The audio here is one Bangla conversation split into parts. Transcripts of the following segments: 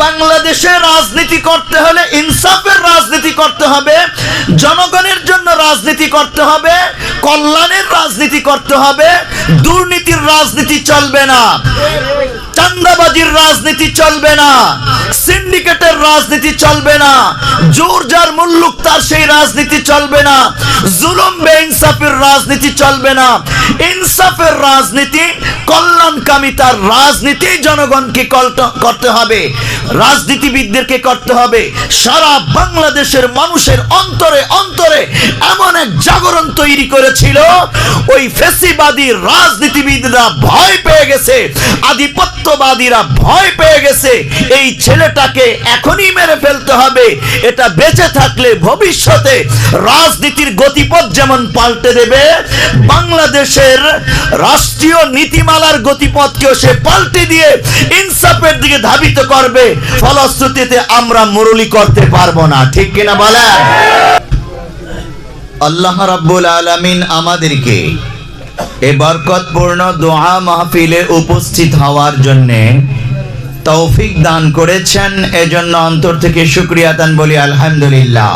বাংলাদেশে রাজনীতি করতে হলে ইনসাফের রাজনীতি করতে হবে, জনগণের জন্য রাজনীতি করতে হবে, কল্যাণের রাজনীতি করতে হবে। দুর্নীতির রাজনীতি চলবে না, চাঁদাবাজির রাজনীতি চলবে না, সিন্ডিকেটের রাজনীতি চলবে না, জোর যার মুল্লুক তার সেই রাজনীতি চলবে না, জুলুম বেইনসাফের রাজনীতি চলবে না। ইনসাফের রাজনীতি, কল্যাণকামিতার রাজনীতি জনগণকে করতে হবে, রাজনীতিবিদদেরকে করতে হবে। সারা বাংলাদেশের মানুষের অন্তরে অন্তরে এমন এক জাগরণ তৈরি করেছিল, ওই ফ্যাসিবাদী রাজনীতিবিদরা ভয় পেয়ে গেছে, আধিপত্যবাদীরা ভয় পেয়ে গেছে। এই ছেলেটাকে এখনই মেরে ফেলতে হবে, এটা বেঁচে থাকলে ভবিষ্যতে রাজনীতির গতিপথ যেমন পাল্টে দেবে, বাংলাদেশের রাষ্ট্রীয় নীতিমালার গতিপথকেও সে পাল্টে দিয়ে ইনসাফের দিকে ধাবিত করবে। ফলশ্রুতিতে আমরা মুরলি করতে পারবো না, ঠিক কিনা বলেন? আল্লাহ রাব্বুল আলামিন আমাদেরকে এই বরকতপূর্ণ দোয়া মাহফিলে উপস্থিত হওয়ার জন্য তৌফিক দান করেছেন, এজন্য অন্তর থেকে শুকরিয়া দান বলি আলহামদুলিল্লাহ।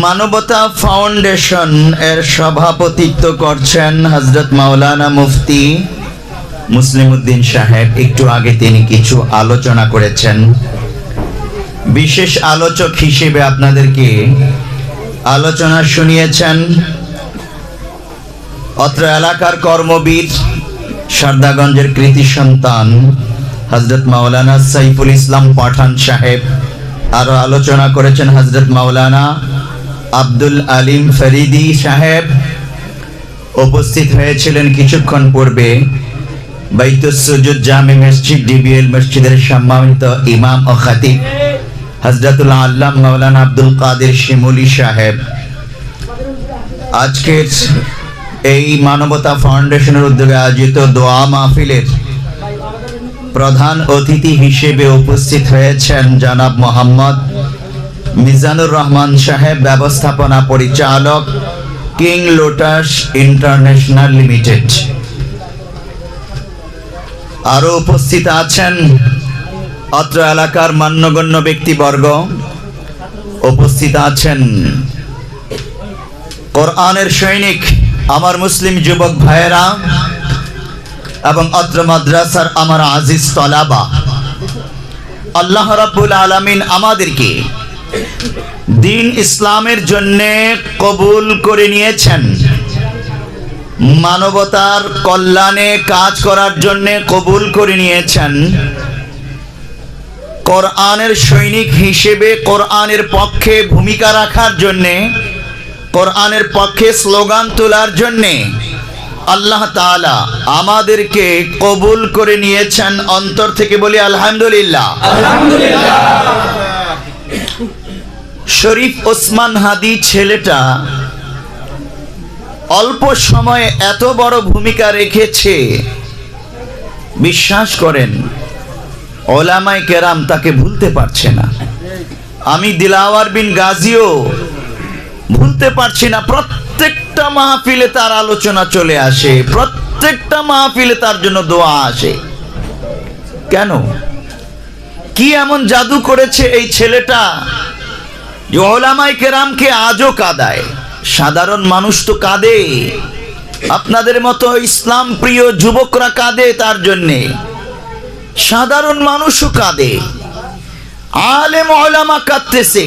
মানবতা ফাউন্ডেশন এর সভাপতিত্ব করছেন হযরত মাওলানা মুফতি মুসলিম উদ্দিন সাহেব। একটু আগে তিনি কিছু আলোচনা করেছেন। বিশেষ আলোচক হিসেবে আপনাদেরকে আলোচনা শুনিয়েছেন অত্র এলাকার কর্মবীর, সারদাগঞ্জের কৃতি সন্তান হযরত মাওলানা সাইফুল ইসলাম পাঠান সাহেব। আরো আলোচনা করেছেন হযরত মাওলানা আব্দুল আলিম ফরিদি সাহেব। উপস্থিত হয়েছিলেন কিছুক্ষণ পূর্বে বাইতুস সুজুদ জামে মসজিদ ডিবিএল মসজিদের সম্মানিত ইমাম ও খতিব হযরতুল আল্লাম মাওলানা আব্দুল কাদের শিমুলি সাহেব। আজকের এই মানবতা ফাউন্ডেশনের উদ্যোগে আয়োজিত দোয়া মাহফিলের প্রধান অতিথি হিসেবে উপস্থিত হয়েছেন জনাব মোহাম্মদ মিজানুর রহমান সাহেব, ব্যবস্থাপনা পরিচালক, কিং লোটাস ইন্টারন্যাশনাল লিমিটেড। আরো উপস্থিত আছেন অত্র এলাকার মান্যগণ্য ব্যক্তিবর্গ, উপস্থিত আছেন কোরআনের সৈনিক আমার মুসলিম যুবক ভাইয়েরা এবং অত্র মাদ্রাসার আমার আজিজ তলাবা। আল্লাহ রাব্বুল আলামিন আমাদেরকে দ্বীন ইসলামের জন্য কবুল করে নিয়েছেন, মানবতার কল্যাণে কাজ করার জন্য কবুল করে নিয়েছেন, কোরআনের সৈনিক হিসেবে কোরআনের পক্ষে ভূমিকা রাখার জন্য, কোরআনের পক্ষে স্লোগান তোলার জন্য আল্লাহ তাআলা আমাদেরকে কবুল করে নিয়েছেন। অন্তর থেকে বলি আলহামদুলিল্লাহ। শরীফ ওসমান হাদি ছেলেটা অল্প সময়ে এত বড় ভূমিকা রেখেছে, বিশ্বাস করেন ওলামায়ে কেরাম তাকে ভুলতে পারছে না। আমি দিলাওয়ার বিন গাজীও ভুলতে পারছি না। প্রত্যেকটা মাহফিলে তার আলোচনা চলে আসে, প্রত্যেকটা মাহফিলে তার জন্য দোয়া আসে। কেন? কি এমন জাদু করেছে এই ছেলেটা যে ওলামায়ে কেরামকে আজও কাঁদায়? সাধারণ মানুষ তো কাঁদে, আপনাদের মতো ইসলাম প্রিয় যুবকরা কাঁদে তার জন্যে, সাধারণ মানুষও কাঁদে, আলেম ওলামা কাঁদতেছে,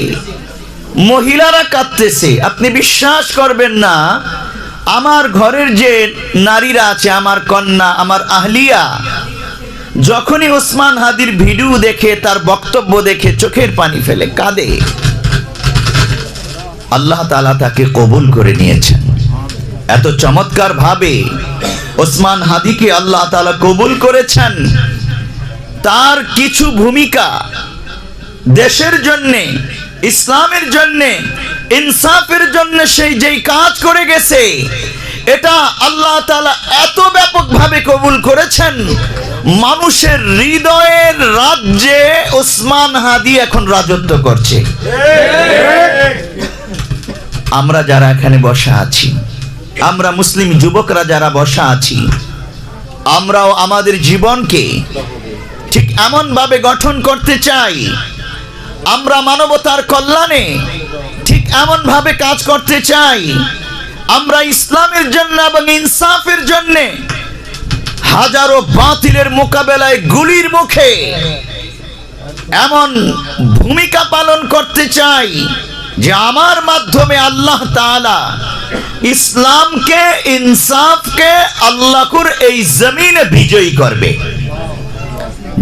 মহিলারা কাঁদতেছে। আপনি বিশ্বাস করবেন না, আমার ঘরের যে নারীরা আছে, আমার কন্যা, আমার আহলিয়া, যখনই ওসমান হাদির ভিডিও দেখে, তার বক্তব্য দেখে চোখের পানি ফেলে কাঁদে। আল্লাহ তাআলা তাকে কবুল করে নিয়েছেন। এত চমৎকার ভাবে ওসমান হাদিকে আল্লাহ তাআলা কবুল করেছেন। তার কিছু ভূমিকা দেশের জন্য, ইসলামের জন্য, ইনসাফের জন্য সেই যেই কাজ করে গেছে, এটা আল্লাহ তাআলা এত ব্যাপকভাবে কবুল করেছেন, মানুষের হৃদয়ের রাজ্যে ওসমান হাদি এখন রাজত্ব করছে। আমরা যারা এখানে বসা আছি, আমরা মুসলিম যুবকরা যারা বসা আছি, আমরাও আমাদের জীবনকে ঠিক এমন ভাবে গঠন করতে চাই, আমরা মানবতার কল্যাণে ঠিক এমন ভাবে কাজ করতে চাই, আমরা ইসলামের জন্য এবং ইনসাফের জন্য হাজারো বাতিলের মোকাবেলায় গুলির মুখে এমন ভূমিকা পালন করতে চাই যে আমার মাধ্যমে আল্লাহ তাআলা ইসলামকে, ইনসাফকে আল্লাহর এই জমিনে বিজয়ী করবে।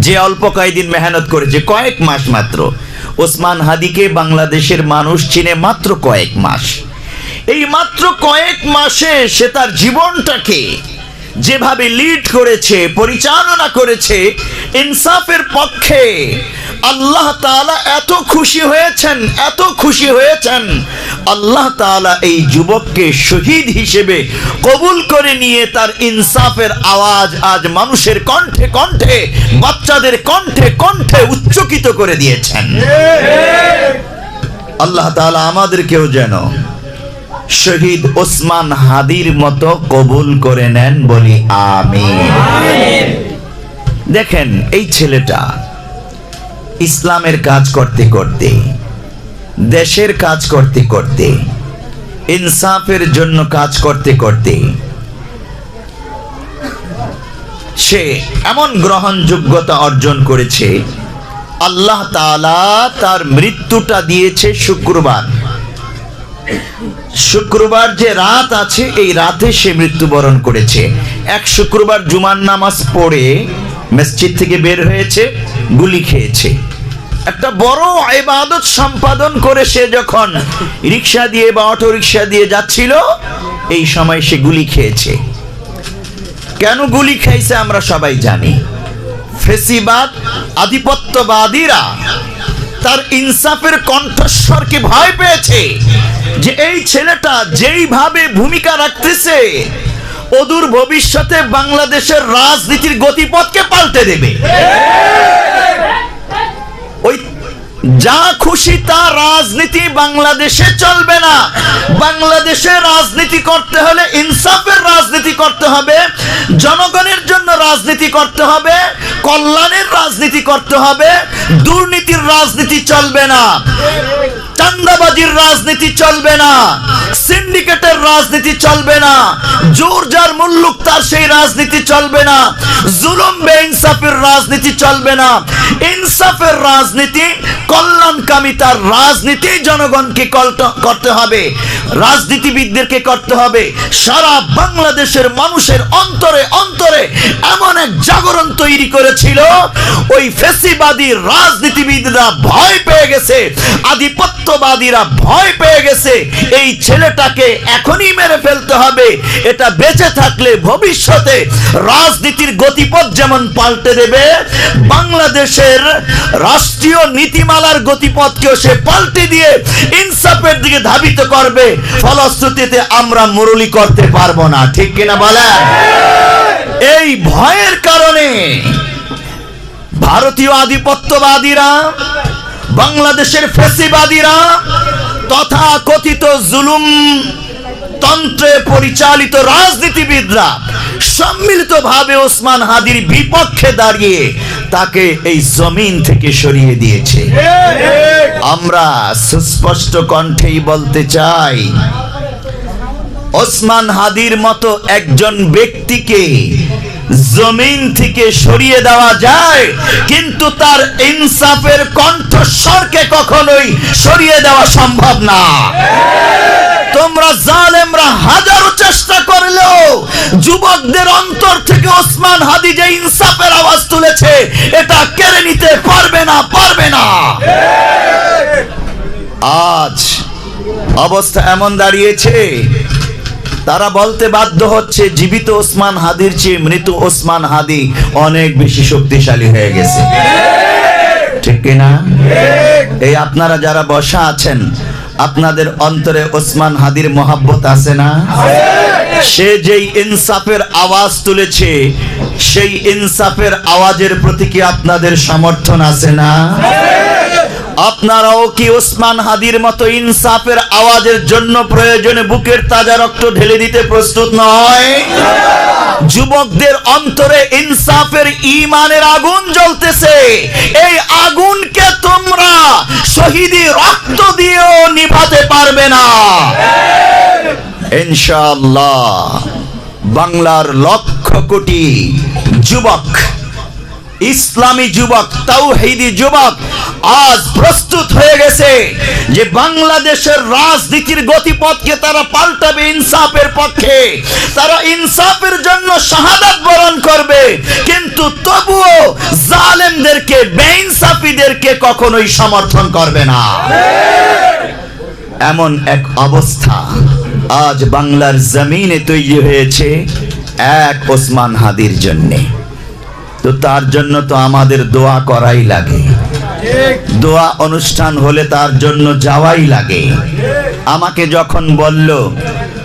যে অল্প কয়েকদিন মেহনত করেছে, কয়েক মাস মাত্র, ওসমান হাদিকে বাংলাদেশের মানুষ চিনে মাত্র কয়েক মাস। এই মাত্র কয়েক মাসে সে তার জীবনটাকে যেভাবে লিড করেছে, পরিচালনা করেছে ইনসাফের পক্ষে, আল্লাহ তাআলা এত খুশি হয়েছেন, এত খুশি হয়েছেন। আল্লাহ তাআলা এই যুবককে শহীদ হিসেবে কবুল করে নিয়ে তার ইনসাফের আওয়াজ আজ মানুষের কণ্ঠে কণ্ঠে, বাচ্চাদের কণ্ঠে কণ্ঠে উচ্চকিত করে দিয়েছেন। আল্লাহ তাআলা আমাদেরকেও যেন শহীদ ওসমান হাদির মতো কবুল করে নেন, বলি আমিন। দেখেন, এই ছেলেটা ইসলামের কাজ করতে করতে, দেশের কাজ করতে করতে, ইনসাফের জন্য কাজ করতে করতে সে এমন গ্রহণযোগ্যতা অর্জন করেছে, আল্লাহ তাআলা তার মৃত্যুটা দিয়েছে শুক্রবার। শুক্রবার যে রাত আছে, এই রাতে সে মৃত্যুবরণ করেছে। এক শুক্রবার জুমার নামাজ পড়ে মসজিদ থেকে বের হয়েছে, গুলি খেয়েছে। একটা বড় ইবাদত সম্পাদন করে সে যখন রিক্সা দিয়ে বা অটো রিক্সা দিয়ে যাচ্ছিল, এই সময় সে গুলি খেয়েছে। কেন গুলি খাইছে আমরা সবাই জানি। ফেসিবাদ, আধিপত্যবাদীরা তার ইনসাফের কণ্ঠস্বরকে ভয় পেয়েছে যে এই ছেলেটা যেইভাবে ভূমিকা রাখতেছে, অদূর ভবিষ্যতে বাংলাদেশের রাজনীতির গতিপথকে পাল্টে দেবে। ওই যা খুশি তা রাজনীতি বাংলাদেশে চলবে না। বাংলাদেশে রাজনীতি করতে হলে ইনসাফের রাজনীতি করতে হবে, জনগণের জন্য রাজনীতি করতে হবে, কল্যাণের রাজনীতি করতে হবে। দুর্নীতির রাজনীতি চলবে না, চাঁদাবাজির রাজনীতি চলবে না, সিন্ডিকেটের রাজনীতি চলবে না, জোর যার মুল্লুক তার সেই রাজনীতি চলবে না, জুলুম বেইনসাফের রাজনীতি চলবে না। ইনসাফের রাজনীতি, কল্যাণকামিতার রাজনীতি জনগণকে করতে হবে, রাজনীতিবিদদেরকে করতে হবে। সারা বাংলাদেশের মানুষের অন্তরে অন্তরে এমন এক জাগরণ তৈরি করেছিল, ওই ফেসিবাদী রাজনীতিবিদরা ভয় পেয়ে গেছে, আধিপত্যবাদীরা ভয় পেয়ে গেছে। এই ছেলেটাকে এখনই মেরে ফেলতে হবে, এটা বেঁচে থাকলে ভবিষ্যতে রাজনীতির গতিপথ যেমন পাল্টে দেবে, বাংলাদেশের রাষ্ট্রীয় নীতিমালার গতিপথকেও সে পাল্টে দিয়ে ইনসাফের দিকে ধাবিত করবে। ফলশ্রুতিতে আমরা মুরলি করতে পারবো না, ঠিক কিনা বলেন? এই ভয়ের কারণে ভারতীয় আধিপত্যবাদীরা, বাংলাদেশের ফেসিবাদীরা, তথা কথিত জুলুম তন্ত্রে পরিচালিত রাজনীতিবিদরা সম্মিলিতভাবে ওসমান হাদির বিপক্ষে দাঁড়িয়ে তাকে এই জমিন থেকে সরিয়ে দিয়েছে। আমরা সুস্পষ্ট কণ্ঠেই বলতে চাই, ওসমান হাদির মতো একজন ব্যক্তিকে জমিন থেকে সরিয়ে দেওয়া যায়, কিন্তু তার ইনসাফের কণ্ঠস্বরকে কখনোই সরিয়ে দেওয়া সম্ভব না। তোমরা জালেমরা হাজারো চেষ্টা করলেও যুবকদের অন্তর থেকে ওসমান হাদি যে ইনসাফের আওয়াজ তুলেছে, এটা কেড়ে নিতে পারবে না, পারবে না। আজ অবস্থা এমন দাঁড়িয়েছে, তারা বলতে বাধ্য হচ্ছে জীবিত ওসমান হাদির চেয়ে মৃত ওসমান হাদি অনেক বেশি শক্তিশালী হয়ে গেছে, ঠিক কিনা? এই আপনারা যারা বসা আছেন, আপনাদের অন্তরে ওসমান হাদির মহব্বত আছে না? সে যেই ইনসাফের আওয়াজ তুলেছে, সেই ইনসাফের আওয়াজের প্রতি কি আপনাদের সমর্থন আছে না? আপনারাও কি ওসমান হাদির মতো ইনসাফের আওয়াজের জন্য প্রয়োজনে বুকের তাজা রক্ত ঢেলে দিতে প্রস্তুত নয়? যুবকদের অন্তরে ইনসাফের ঈমানের আগুন জ্বলতেছে, এই আগুনকে তোমরা শহীদি রক্ত দিয়েও নিভাতে পারবে না। ইনশাআল্লাহ বাংলার লক্ষ কোটি যুবক, ইসলামী যুবক, তাওহীদি যুবক আজ প্রস্তুত হয়ে গেছে যে বাংলাদেশের রাজনীতির গতিপথকে তারা পাল্টাবে ইনসাফের পক্ষে। তারা ইনসাফের জন্য শাহাদাত বরণ করবে, কিন্তু তবুও জালেমদেরকে, বেইনসাফীদেরকে কখনোই সমর্থন করবে না। এমন এক অবস্থা আজ বাংলার জমিনে তৈরি হয়েছে এক ওসমান হাদির জন্যে। তো তার জন্য তো আমাদের দোয়া করাই লাগে, দোয়া অনুষ্ঠান হলে তার জন্য যাওয়াই লাগে। আমাকে যখন বলল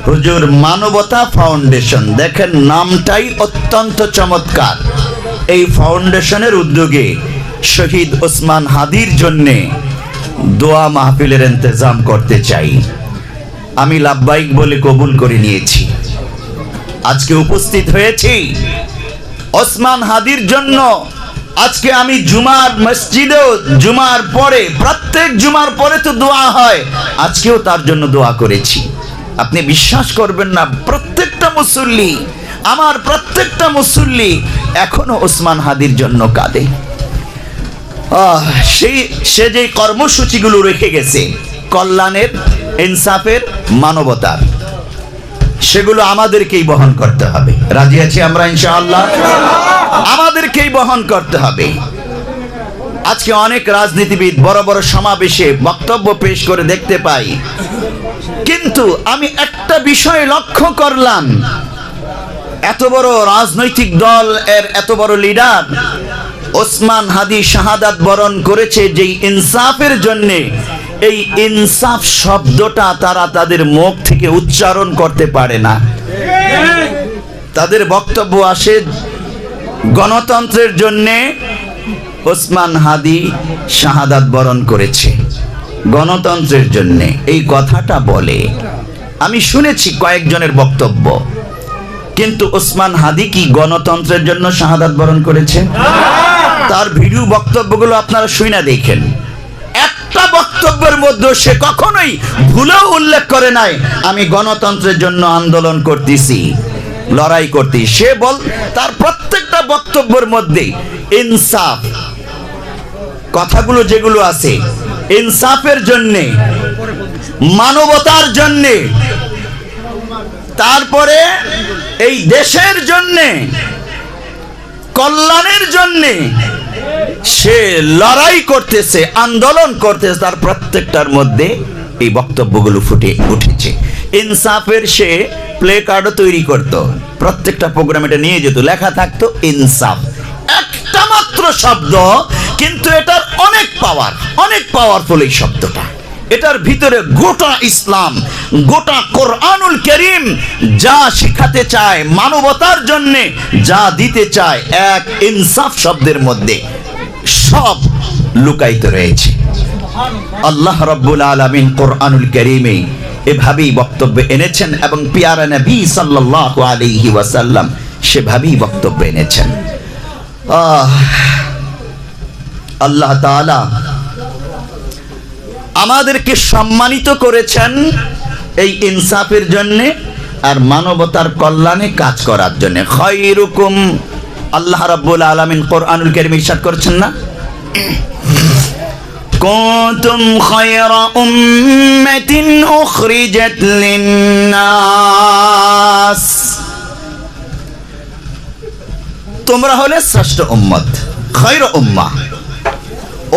হুজুর মানবতা ফাউন্ডেশন, দেখেন নামটাই অত্যন্ত চমৎকার, এই ফাউন্ডেশনের উদ্যোগে শহীদ ওসমান হাদির জন্যে দোয়া মাহফিলের ইন্তজাম করতে চাই, আমি লাব্বাইক বলে কবুল করে নিয়েছি। আজকে উপস্থিত হয়েছি ওসমান হাদির জন্য। আজকে আমি জুমার মসজিদেও জুমার পরে, প্রত্যেক জুমার পরে তো দোয়া হয়, আজকেও তার জন্য দোয়া করেছি। আপনি বিশ্বাস করবেন না, প্রত্যেকটা মুসল্লি, আমার প্রত্যেকটা মুসল্লি এখনো ওসমান হাদির জন্য কাঁদে। সে যে কর্মসূচিগুলো রেখে গেছে কল্যাণের, ইনসাফের, মানবতার, সেগুলো আমাদেরকেই বহন করতে হবে। রাজি আছি আমরা ইনশাআল্লাহ? আমাদেরকেই বহন করতে হবে। আজকে অনেক রাজনীতিবিদ বড় বড় সমাবেশে বক্তব্য পেশ করে দেখতে পাই, কিন্তু আমি একটা বিষয় লক্ষ্য করলাম, এত বড় রাজনৈতিক দল এর এত বড় লিডার ওসমান হাদি শাহাদাত বরণ করেছে যেই ইনসাফের জন্যে, এই ইনসাফ শব্দটা তারা তাদের মুখ থেকে উচ্চারণ করতে পারে না। তাদের বক্তব্য আসে গণতন্ত্রের জন্যে ওসমান হাদি শাহাদাত বরণ করেছে, গণতন্ত্রের জন্যে এই কথাটা বলে। আমি শুনেছি কয়েকজনের বক্তব্য, কিন্তু ওসমান হাদি কি গণতন্ত্রের জন্য শাহাদাত বরণ করেছে? তার ভিডিও বক্তব্যগুলো আপনারা শুনে দেখেন, একটা বক্তব্যের মধ্যে সে কখনোই ভুলেও উল্লেখ করে নাই আমি গণতন্ত্রের জন্য আন্দোলন করতেছি, লড়াই করতে। সে তার প্রত্যেকটা বক্তব্যের মধ্যে ইনসাফ কথাগুলো যেগুলো আছে, ইনসাফের জন্যে, মানবতার জন্যে, তারপরে এই দেশের জন্যে, কল্যাণের জন্যে সে লড়াই করতেছে, আন্দোলন করতেছে, তার প্রত্যেকটার মধ্যে এই বক্তব্যগুলো ফুটে উঠেছে। ইনসাফের সে প্লে কার্ডও তৈরি করত, প্রত্যেকটা প্রোগ্রামে এটা নিয়ে যেত, লেখা থাকতো ইনসাফ, একটা মাত্র শব্দ, কিন্তু এটার অনেক পাওয়ার, অনেক পাওয়ারফুল এই শব্দটা। এটার ভিতরে গোটা ইসলাম, গোটা কোরআনুল কারীম যা শিখাতে চায়, মানবতার জন্য যা দিতে চায়, এক ইনসাফ শব্দের মধ্যে সব লুকায়িত রয়েছে। আল্লাহ রাব্বুল আলামিন কোরআনুল কারীমে এভাবেই বক্তব্য এনেছেন, এবং পিয়ারা নবী সাল্লাল্লাহু আলাইহি ওয়াসাল্লাম সেভাবেই বক্তব্য এনেছেন। আল্লাহ তাআলা আমাদেরকে সম্মানিত করেছেন এই ইনসাফের জন্য আর মানবতার কল্যাণে কাজ করার জন্য। খায়রুকুম, আল্লাহ রাব্বুল আলামিন কোরআনুল কারীমে ইরশাদ করেছেন না, কুনতুম খায়রা উম্মাতিন উখরিজাত লিন-নাস, তোমরা হলে শ্রেষ্ঠ উম্মত, খায়রা উম্মাহ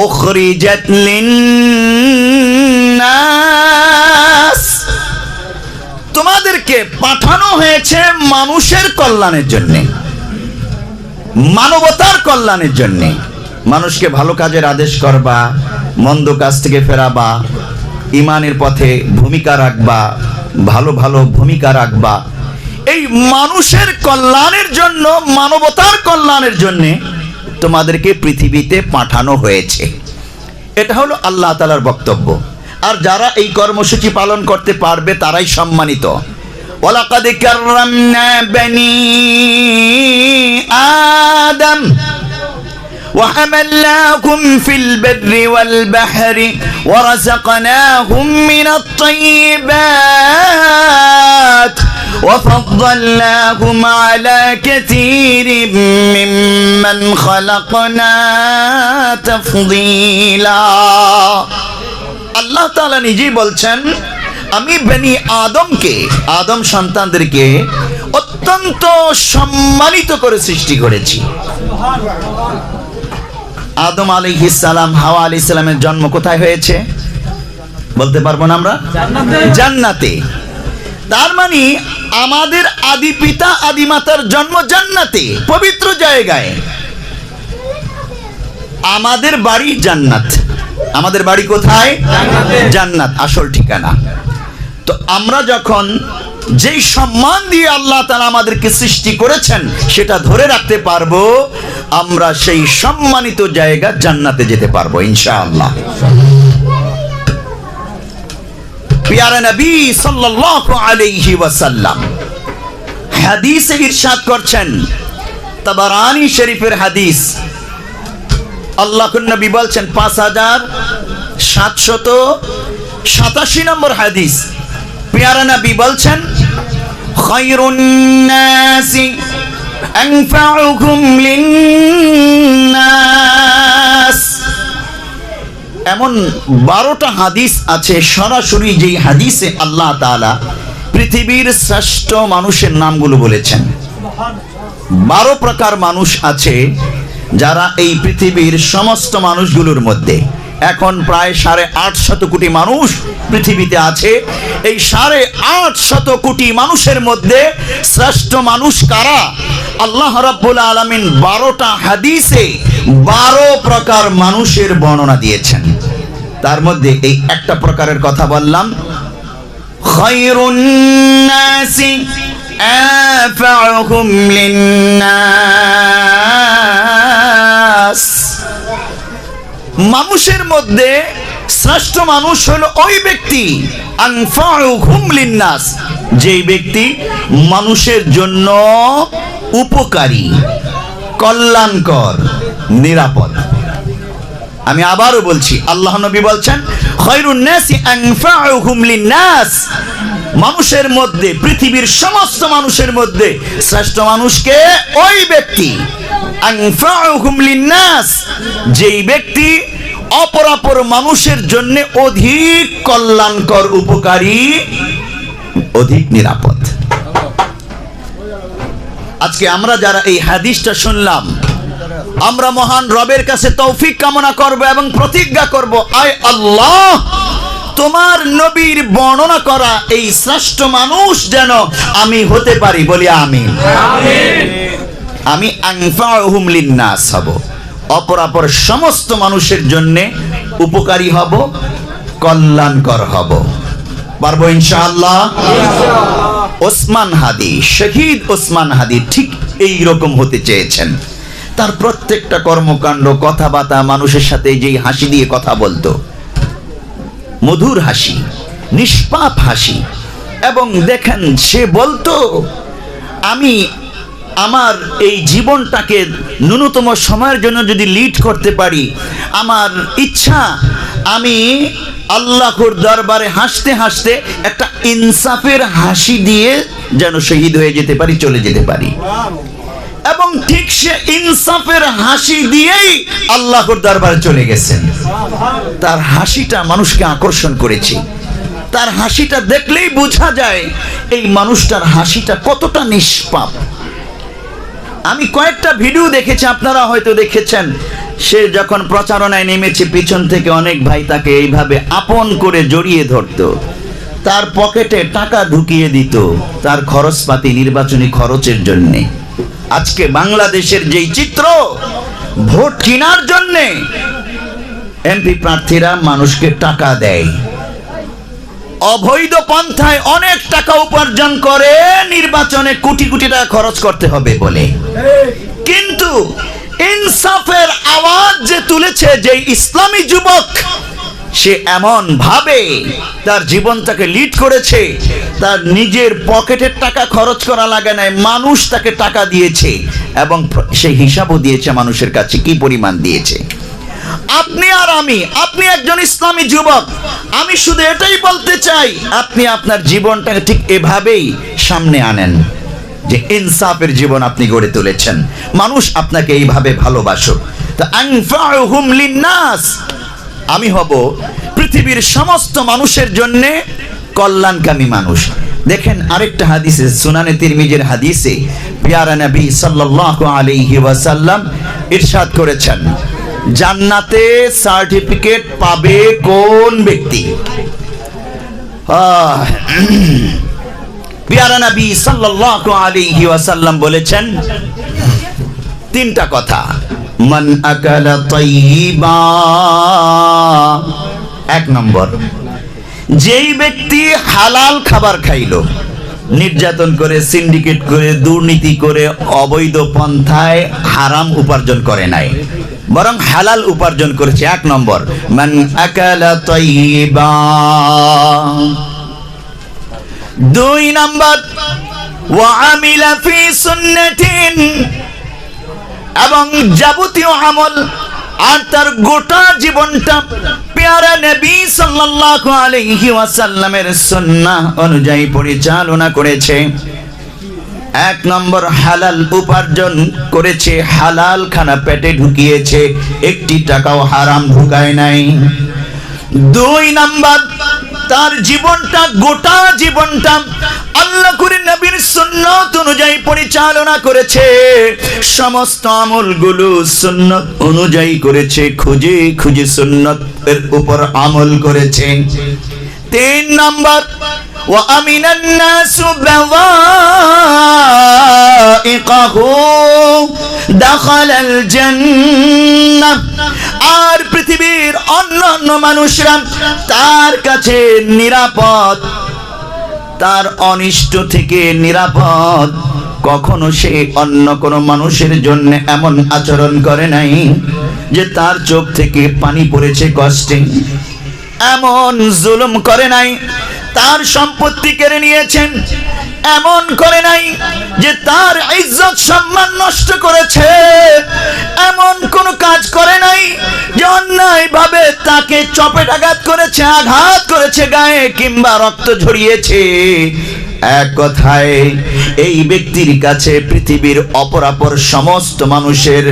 উখরিজাত লিন-নাস, তোমাদেরকে পাঠানো হয়েছে মানুষের কল্যাণের জন্য, মানবতার কল্যাণের জন্য। মানুষকে ভালো কাজের আদেশ করবা, মন্দ কাজ থেকে ফেরাবা, ইমানের পথে ভূমিকা রাখবা, ভালো ভালো ভূমিকা রাখবা, এই মানুষের কল্যাণের জন্য, মানবতার কল্যাণের জন্য তোমাদেরকে পৃথিবীতে পাঠানো হয়েছে। এটা হলো আল্লাহ তাআলার বক্তব্য। আর যারা এই কর্মসূচি পালন করতে পারবে তারাই সম্মানিত। ওয়ালাকাদ কাররামনা বানি আদম وحملناهم في البر والبحر ورزقناهم من الطيبات وفضلناهم على كثير ممن خلقنا تفضيلا। আল্লাহ তাআলা নিজেই বলছেন, আমি বনি আদমকে, আদম সন্তানদেরকে অত্যন্ত সম্মানিত করে সৃষ্টি করেছি। আদম আলাইহিস সালাম, হাওয়া আলাইহিস সালামের জন্ম কোথায় হয়েছে বলতে পারবো না আমরা? জান্নাতে। তার মানে আমাদের আদি পিতা আদি মাতার জন্ম জান্নাতে, পবিত্র জায়গায়। আমাদের বাড়ি জান্নাত। আমাদের বাড়ি কোথায়? জান্নাত, আসল ঠিকানা। তো আমরা যখন যেই সম্মান দিয়ে আল্লাহ তাআলা আমাদেরকে সৃষ্টি করেছেন সেটা ধরে রাখতে পারবো, আমরা সেই সম্মানিত জায়গা জান্নাতে যেতে পারবো ইনশাআল্লাহ। প্যারা নবী সাল্লাল্লাহু আলাইহি ওয়াসাল্লাম হাদিসে ইরশাদ করছেন, তাবারানী শরীফের হাদিস, আল্লাহর নবী বলছেন 5787 নম্বর হাদিস, প্যারা নবী বলছেন, খায়রুন নাসি আনফাউকুম লিন্নাস। এমন 12টা হাদিস আছে সরাসরি যেই হাদিসে আল্লাহ তাআলা পৃথিবীর শ্রেষ্ঠ মানুষের নামগুলো বলেছেন। 12 প্রকার মানুষ আছে যারা এই পৃথিবীর সমস্ত মানুষগুলোর মধ্যে, এখন প্রায় 850 কোটি মানুষ পৃথিবীতে আছে। এই 850 কোটি মানুষের মধ্যে শ্রেষ্ঠ মানুষ কারা? আল্লাহ রাব্বুল আলামিন 12টা হাদিসে 12 প্রকার মানুষের বর্ণনা দিয়েছেন। তার মধ্যে এই একটা প্রকারের কথা বললাম, খায়রুন নাসি আনফাউকুম লিন্নাস। মানুষের মধ্যে শ্রেষ্ঠ মানুষ হলো ওই ব্যক্তি, আনফাউকুম লিন্নাস, যেই ব্যক্তি মানুষের জন্য উপকারী, কল্যাণকর, নিরাপদ। আমি আবারও বলছি, আল্লাহ নবী বলছেন, খায়রুন নাসি আনফাউকুম লিন্নাস। মানুষের মধ্যে, পৃথিবীর সমস্ত মানুষের মধ্যে শ্রেষ্ঠ মানুষকে ওই ব্যক্তি, আনফাউকুম লিন্নাস, যেই ব্যক্তি অপরাপর মানুষের জন্য অধিক কল্যাণকর, উপকারী, অধিক নিরাপদ। আজকে আমরা যারা এই হাদিসটা শুনলাম, আমরা মহান রবের কাছে তৌফিক কামনা করব এবং প্রতিজ্ঞা করব, আয় আল্লাহ, তোমার নবীর বর্ণনা করা এই শ্রেষ্ঠ মানুষ যেন আমি হতে পারি। বলি আমিন। আমি আনফাউহুম লিন্নাস হব, অপরাপর সমস্ত মানুষের জন্য উপকারী হব, কল্যাণকর হব। পারবো ইনশাআল্লাহ। ওসমান হাদি, শহীদ ওসমান হাদি ঠিক এই রকম হতে চেয়েছেন। তার প্রত্যেকটা কর্মকাণ্ড, কথাবার্তা, মানুষের সাথে যেই হাসি দিয়ে কথা বলতো, মধুর হাসি, নিষ্পাপ হাসি। এবং দেখেন, সে বলতো, আমি আমার এই জীবনটাকে ন্যূনতম সময়ের জন্য যদি লিড করতে পারি, আমার ইচ্ছা আমি আল্লাহর দরবারে হাসতে হাসতে একটা ইনসাফের হাসি দিয়ে যেন শহীদ হয়ে যেতে পারি, চলে যেতে পারি। এবং ঠিক সে ইনসাফের হাসি দিয়েই আল্লাহর দরবারে চলে গেছেন। তার হাসিটা মানুষকে আকর্ষণ করেছে। তার হাসিটা দেখলেই বোঝা যায় এই মানুষটার হাসিটা কতটা নিষ্পাপ। আমি কয়েকটা ভিডিও দেখেছি, আপনারা হয়তো দেখেছেন। সে যখন প্রচারণায় নেমেছে, পিছন থেকে অনেক ভাই তাকে এইভাবে আপন করে জড়িয়ে ধরতো, তার পকেটে টাকা ঢুকিয়ে দিত তার খরচপাতি, নির্বাচনী খরচের জন্যে। আজকে বাংলাদেশের যেই চিত্র, ভোট কেনার জন্যে এমপি প্রার্থীরা মানুষকে টাকা দেয়, অবৈধ পন্থায় অনেক টাকা উপার্জন করে নির্বাচনে কোটি কোটি টাকা খরচ করতে হবে বলে, কিন্তু ইনসাফের আওয়াজ যে তুলেছে যে ইসলামী যুবক, সে এমন ভাবে তার জীবনটাকে লিড করেছে, তার নিজের পকেটের টাকা খরচ করা লাগে নাই, মানুষ তাকে টাকা দিয়েছে এবং সে হিসাবও দিয়েছে মানুষের কাছে কি পরিমাণ দিয়েছে। আপনি আর আমি, আপনি একজন ইসলামী যুবক, আমি শুধু এটাই বলতে চাই আপনি আপনার জীবনটাকে ঠিক এভাবেই সামনে আনেন যে ইনসাফের জীবন আপনি গড়ে তুলেছেন, মানুষ আপনাকে এইভাবে ভালোবাসুক। তো আনফাউহুম লিন্নাস, আমি হব পৃথিবীর সমস্ত মানুষের জন্য কল্যাণকামী মানুষ। দেখেন আরেকটা হাদিসে, সুনানে তিরমিজির হাদিসে প্যারা নবী সাল্লাল্লাহু আলাইহি ওয়াসাল্লাম ইরশাদ করেছেন, জান্নাতে সার্টিফিকেট পাবে কোন ব্যক্তি? প্যারা নবী সাল্লাল্লাহু আলাইহি ওয়াসাল্লাম বলেছেন তিনটা কথা। মান আকালা তাইয়িবা, এক নম্বর, যেই ব্যক্তি হালাল খাবার খাইলো, নির্যাতন করে, সিন্ডিকেট করে, দুর্নীতি করে, অবৈধ পন্থায় হারাম উপার্জন করে নাই, বরং হালাল উপার্জন করেছে, এক নম্বর মান আকালা তাইয়িবা। দুই নম্বর ওয়া আমিলা ফি সুন্নাতিন, এবং যাবতীয় আমল আর তার গোটা জীবনটা প্যারা নবী সাল্লাল্লাহু আলাইহি ওয়াসাল্লামের সুন্নাহ অনুযায়ী পরিচালনা করেছে। এক নম্বর হালাল উপার্জন করেছে, হালাল খানা পেটে ঢুকিয়েছে, একটি টাকাও হারাম ঢুকায় নাই। দুই নাম্বার, তার জীবনটা, গোটা জীবনটা আল্লাহর নবীর সুন্নাত অনুযায়ী পরিচালনা করেছে, সমস্ত আমলগুলো সুন্নাত অনুযায়ী করেছে, খুঁজে খুঁজে সুন্নাতের উপর আমল করেছে। তিন নাম্বার ওয়া আমিনান নাসু বাওয়াইকাহু দাখালাল জান্নাহ, আর পৃথিবীর অন্যান্য মানুষরা তার কাছে নিরাপদ, তার অনিষ্ট থেকে নিরাপদ। কখনো সে অন্য কোনো মানুষের জন্য এমন আচরণ করে নাই যে তার চোখ থেকে পানি পড়েছে কষ্টে, এমন জুলুম করে নাই, তার সম্পত্তি কেড়ে নিয়েছেন, এমন করে নাই যে তার ইজ্জত সম্মান নষ্ট করেছে, এমন কোন কাজ করে নাই যে অন্যায় ভাবে তাকে চপেটাঘাত করেছে, আঘাত করেছে গায়ে, কিংবা রক্ত ঝরিয়েছে। এক কথায় এই ব্যক্তির কাছে পৃথিবীর অপরাপর সমস্ত মানুষের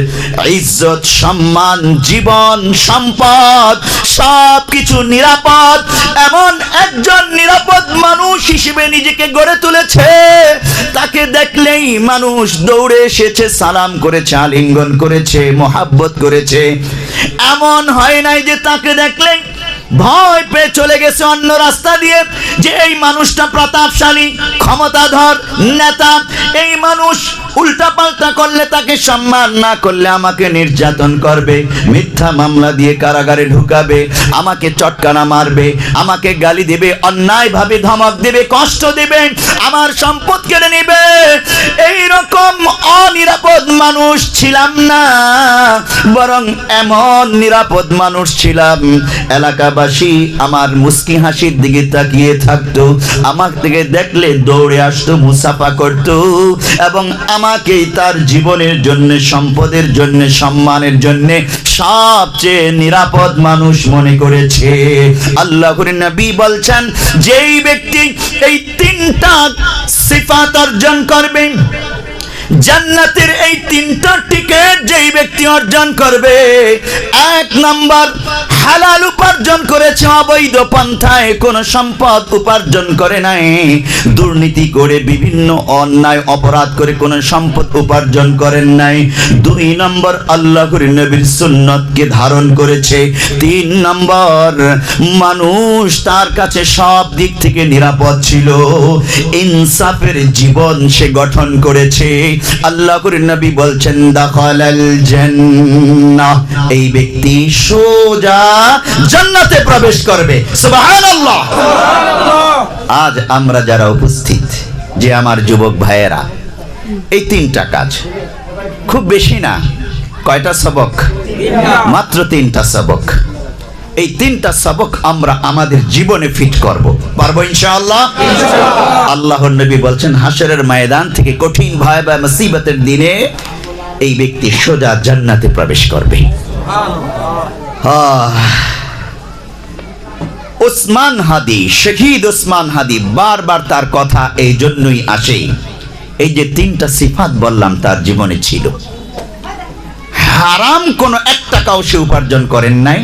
ইজ্জত, সম্মান, জীবন, সম্পদ সবকিছু নিরাপদ। এমন একজন নিরাপদ মানুষ হিসেবে নিজেকে গড়ে তুলেছে, তাকে দেখলেই মানুষ দৌড়ে এসেছে, সালাম করেছে, আলিঙ্গন করেছে, মোহাব্বত করেছে। এমন হয় নাই যে তাকে দেখলেই ভয় পেয়ে চলে গেছে অন্য রাস্তা দিয়ে, যে এই মানুষটা প্রতাপশালী, ক্ষমতাধর নেতা, এই মানুষ উল্টা পাল্টা করলে তাকে সম্মান না করলে আমাকে নির্যাতন করবে, মিথ্যা মামলা দিয়ে কারাগারে ঢুকাবে, আমাকে চটকানা মারবে, আমাকে গালি দেবে, অন্যায় ভাবে ধমক দেবে, কষ্ট দেবে, আমার সম্পদ কেড়ে নেবে। এইরকম অনিরাপদ মানুষ ছিলাম না, বরং এমন নিরাপদ মানুষ ছিলাম, এলাকাবাসী আমার মুস্কি হাসির দিকে তাকিয়ে থাকতো, আমার দিকে দেখলে দৌড়ে আসতো, মুসাফা করতো, এবং আমাকে তার জীবনের জন্য, সম্পদের জন্য, সম্মানের জন্য সবচেয়ে নিরাপদ মানুষ মনে করেছে। আল্লাহর নবী বলছেন, যেই ব্যক্তি এই তিনটা সিফাত অর্জন করবে, জান্নাতের এই তিনটা টিকেট যেই ব্যক্তি অর্জন করবে, এক নাম্বার হালাল উপার্জন করেছে, অবৈধ পন্থায় কোন সম্পদ উপার্জন করে নাই, দুর্নীতি করে, বিভিন্ন অন্যায় অপরাধ করে কোন সম্পদ উপার্জন করেন নাই। দুই নম্বর আল্লাহর নবীর সুন্নতকে ধারণ করেছে। তিন নম্বর মানুষ তার কাছে সব দিক থেকে নিরাপদ ছিল, ইনসাফের জীবন সে গঠন করেছে। আল্লাহর নবী বলছেন, দাখালাল জান্নাহ, এই ব্যক্তি সোজা সোজা জান্নাতে প্রবেশ করবে। সুবহানাল্লাহ। আজ আমরা যারা উপস্থিত, যে আমার যুবক ভাইয়েরা, এই 3টা কাজ, খুব বেশি না। কয়টা সবক? মাত্র 3টা সবক। এই 3টা সবক আমরা আমাদের জীবনে ফিট করব, পারবো ইনশাআল্লাহ। আল্লাহর নবী বলছেন, হাশরের ময়দান থেকে কঠিন ভয়াবহ মুসিবতের দিনে এই ব্যক্তি সোজা জান্নাতে প্রবেশ করবে। ওসমান হাদি, শহীদ ওসমান হাদি, বারবার তার কথা এই জন্যই আসে, এই যে 3টা সিফাত বললাম তার জীবনে ছিল। হারাম কোনো 1 টাকাও সে উপার্জন করেন নাই,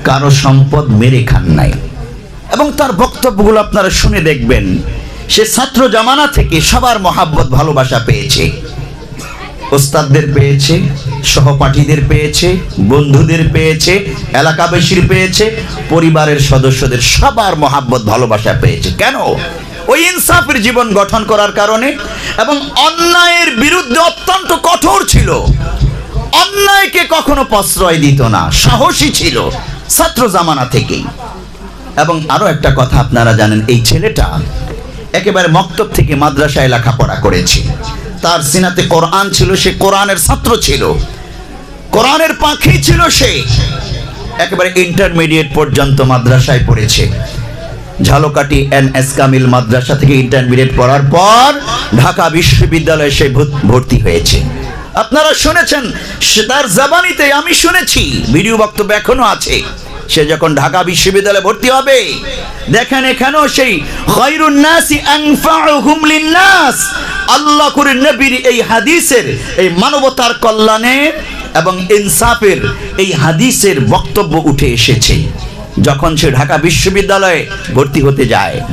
কারো সম্পদ মেরে খান নাই। এবং তার বক্তব্যগুলো আপনারা শুনে দেখবেন, সে ছাত্র জামানা থেকে সবার মহাব্বত ভালোবাসা পেয়েছে। ওস্তাদদের পেয়েছে, সহপাঠীদের পেয়েছে, বন্ধুদের পেয়েছে, এলাকাবাসীর পেয়েছে, পরিবারের সদস্যদের সবার মহাব্বত ভালোবাসা পেয়েছে। কেন? ওই ইনসাফের জীবন গঠন করার কারণে। এবং অন্যায়ের বিরুদ্ধে অত্যন্ত কঠোর ছিল, অন্যায়কে কখনো প্রশ্রয় দিত না, সাহসী ছিল ছাত্র জামানা থেকেই। এবং আরো একটা কথা আপনারা জানেন, এই ছেলেটা একেবারে মক্তব থেকে মাদ্রাসায় লেখাপড়া করেছে। তার সিনাতে কোরআন ছিল, সে কোরআনের ছাত্র ছিল, কোরআনের পাখি ছিল সে। একেবারে ইন্টারমিডিয়েট পর্যন্ত মাদ্রাসায় পড়েছে। ঝালকাঠি NS কামিল মাদ্রাসা থেকে ইন্টারমিডিয়েট পড়ার পর ঢাকা বিশ্ববিদ্যালয়ে সে ভর্তি হয়েছে। আপনারা শুনেছেন তার জবানিতে, আমি শুনেছি, ভিডিও বক্তব্য এখনো আছে। সে যখন ঢাকা বিশ্ববিদ্যালয়ে ভর্তি হবে, দেখেন এখানেও সেই খায়রুন নাসি আনফাউহুম লিন-নাস, আল্লাহ করে নবীর এই হাদিসের, এই মানবতার কল্যাণে এবং ইনসাফের এই হাদিসের বক্তব্য উঠে এসেছে। যখন সে ঢাকা বিশ্ববিদ্যালয়ে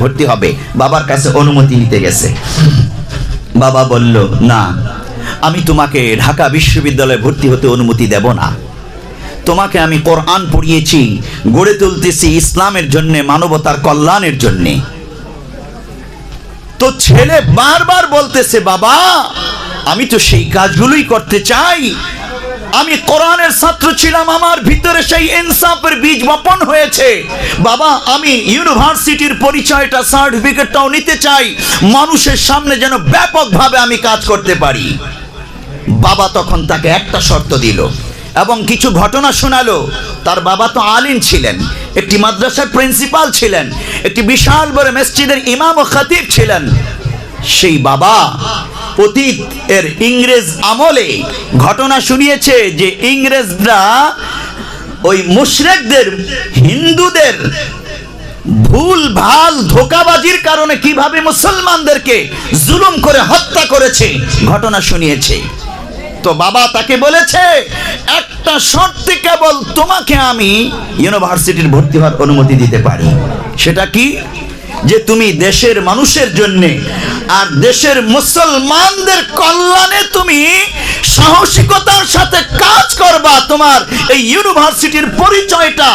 ভর্তি হবে, বাবার কাছে অনুমতি নিতে গেছে। বাবা বলল, না, আমি তোমাকে ঢাকা বিশ্ববিদ্যালয়ে ভর্তি হতে অনুমতি দেব না। তোমাকে আমি কোরআন পড়িয়েছি, গড়ে তুলতেছি ইসলামের জন্য, মানবতার কল্যাণের জন্য। তো ছেলে বারবার বলতেছে, বাবা আমি তো সেই কাজগুলোই করতে চাই, আমি কোরআনের ছাত্র ছিলাম, আমার ভিতরে সেই ইনসাফের বীজ বপন হয়েছে। বাবা আমি ইউনিভার্সিটির পরিচয়টা, সার্টিফিকেটটাও নিতে চাই, মানুষের সামনে যেন ব্যাপকভাবে আমি কাজ করতে পারি। বাবা তখন তাকে একটা শর্ত দিল এবং কিছু ঘটনা শোনালো। তার বাবা তো আলিম ছিলেন, একটি মাদ্রাসার প্রিন্সিপাল ছিলেন, একটি বিশাল বড় মসজিদের ইমাম ও খতিব ছিলেন। সেই বাবা অতীত এর ইংরেজ আমলে ঘটনা শুনিয়েছে যে ইংরেজরা ওই মুশরিকদের, হিন্দুদের ভুল ভাল ধোঁকাবাজির কারণে কিভাবে মুসলমানদেরকে জুলুম করে হত্যা করেছে, ঘটনা শুনিয়েছে। তো বাবা তাকে বলেছে, একটা শর্তে কেবল তোমাকে আমি ইউনিভার্সিটির ভর্তি হওয়ার অনুমতি দিতে পারি। সেটা কি? যে তুমি দেশের মানুষের জন্য আর দেশের মুসলমানদের কল্যাণে তুমি সাহসিকতার সাথে কাজ করবা। তোমার এই ইউনিভার্সিটির পরিচয়টা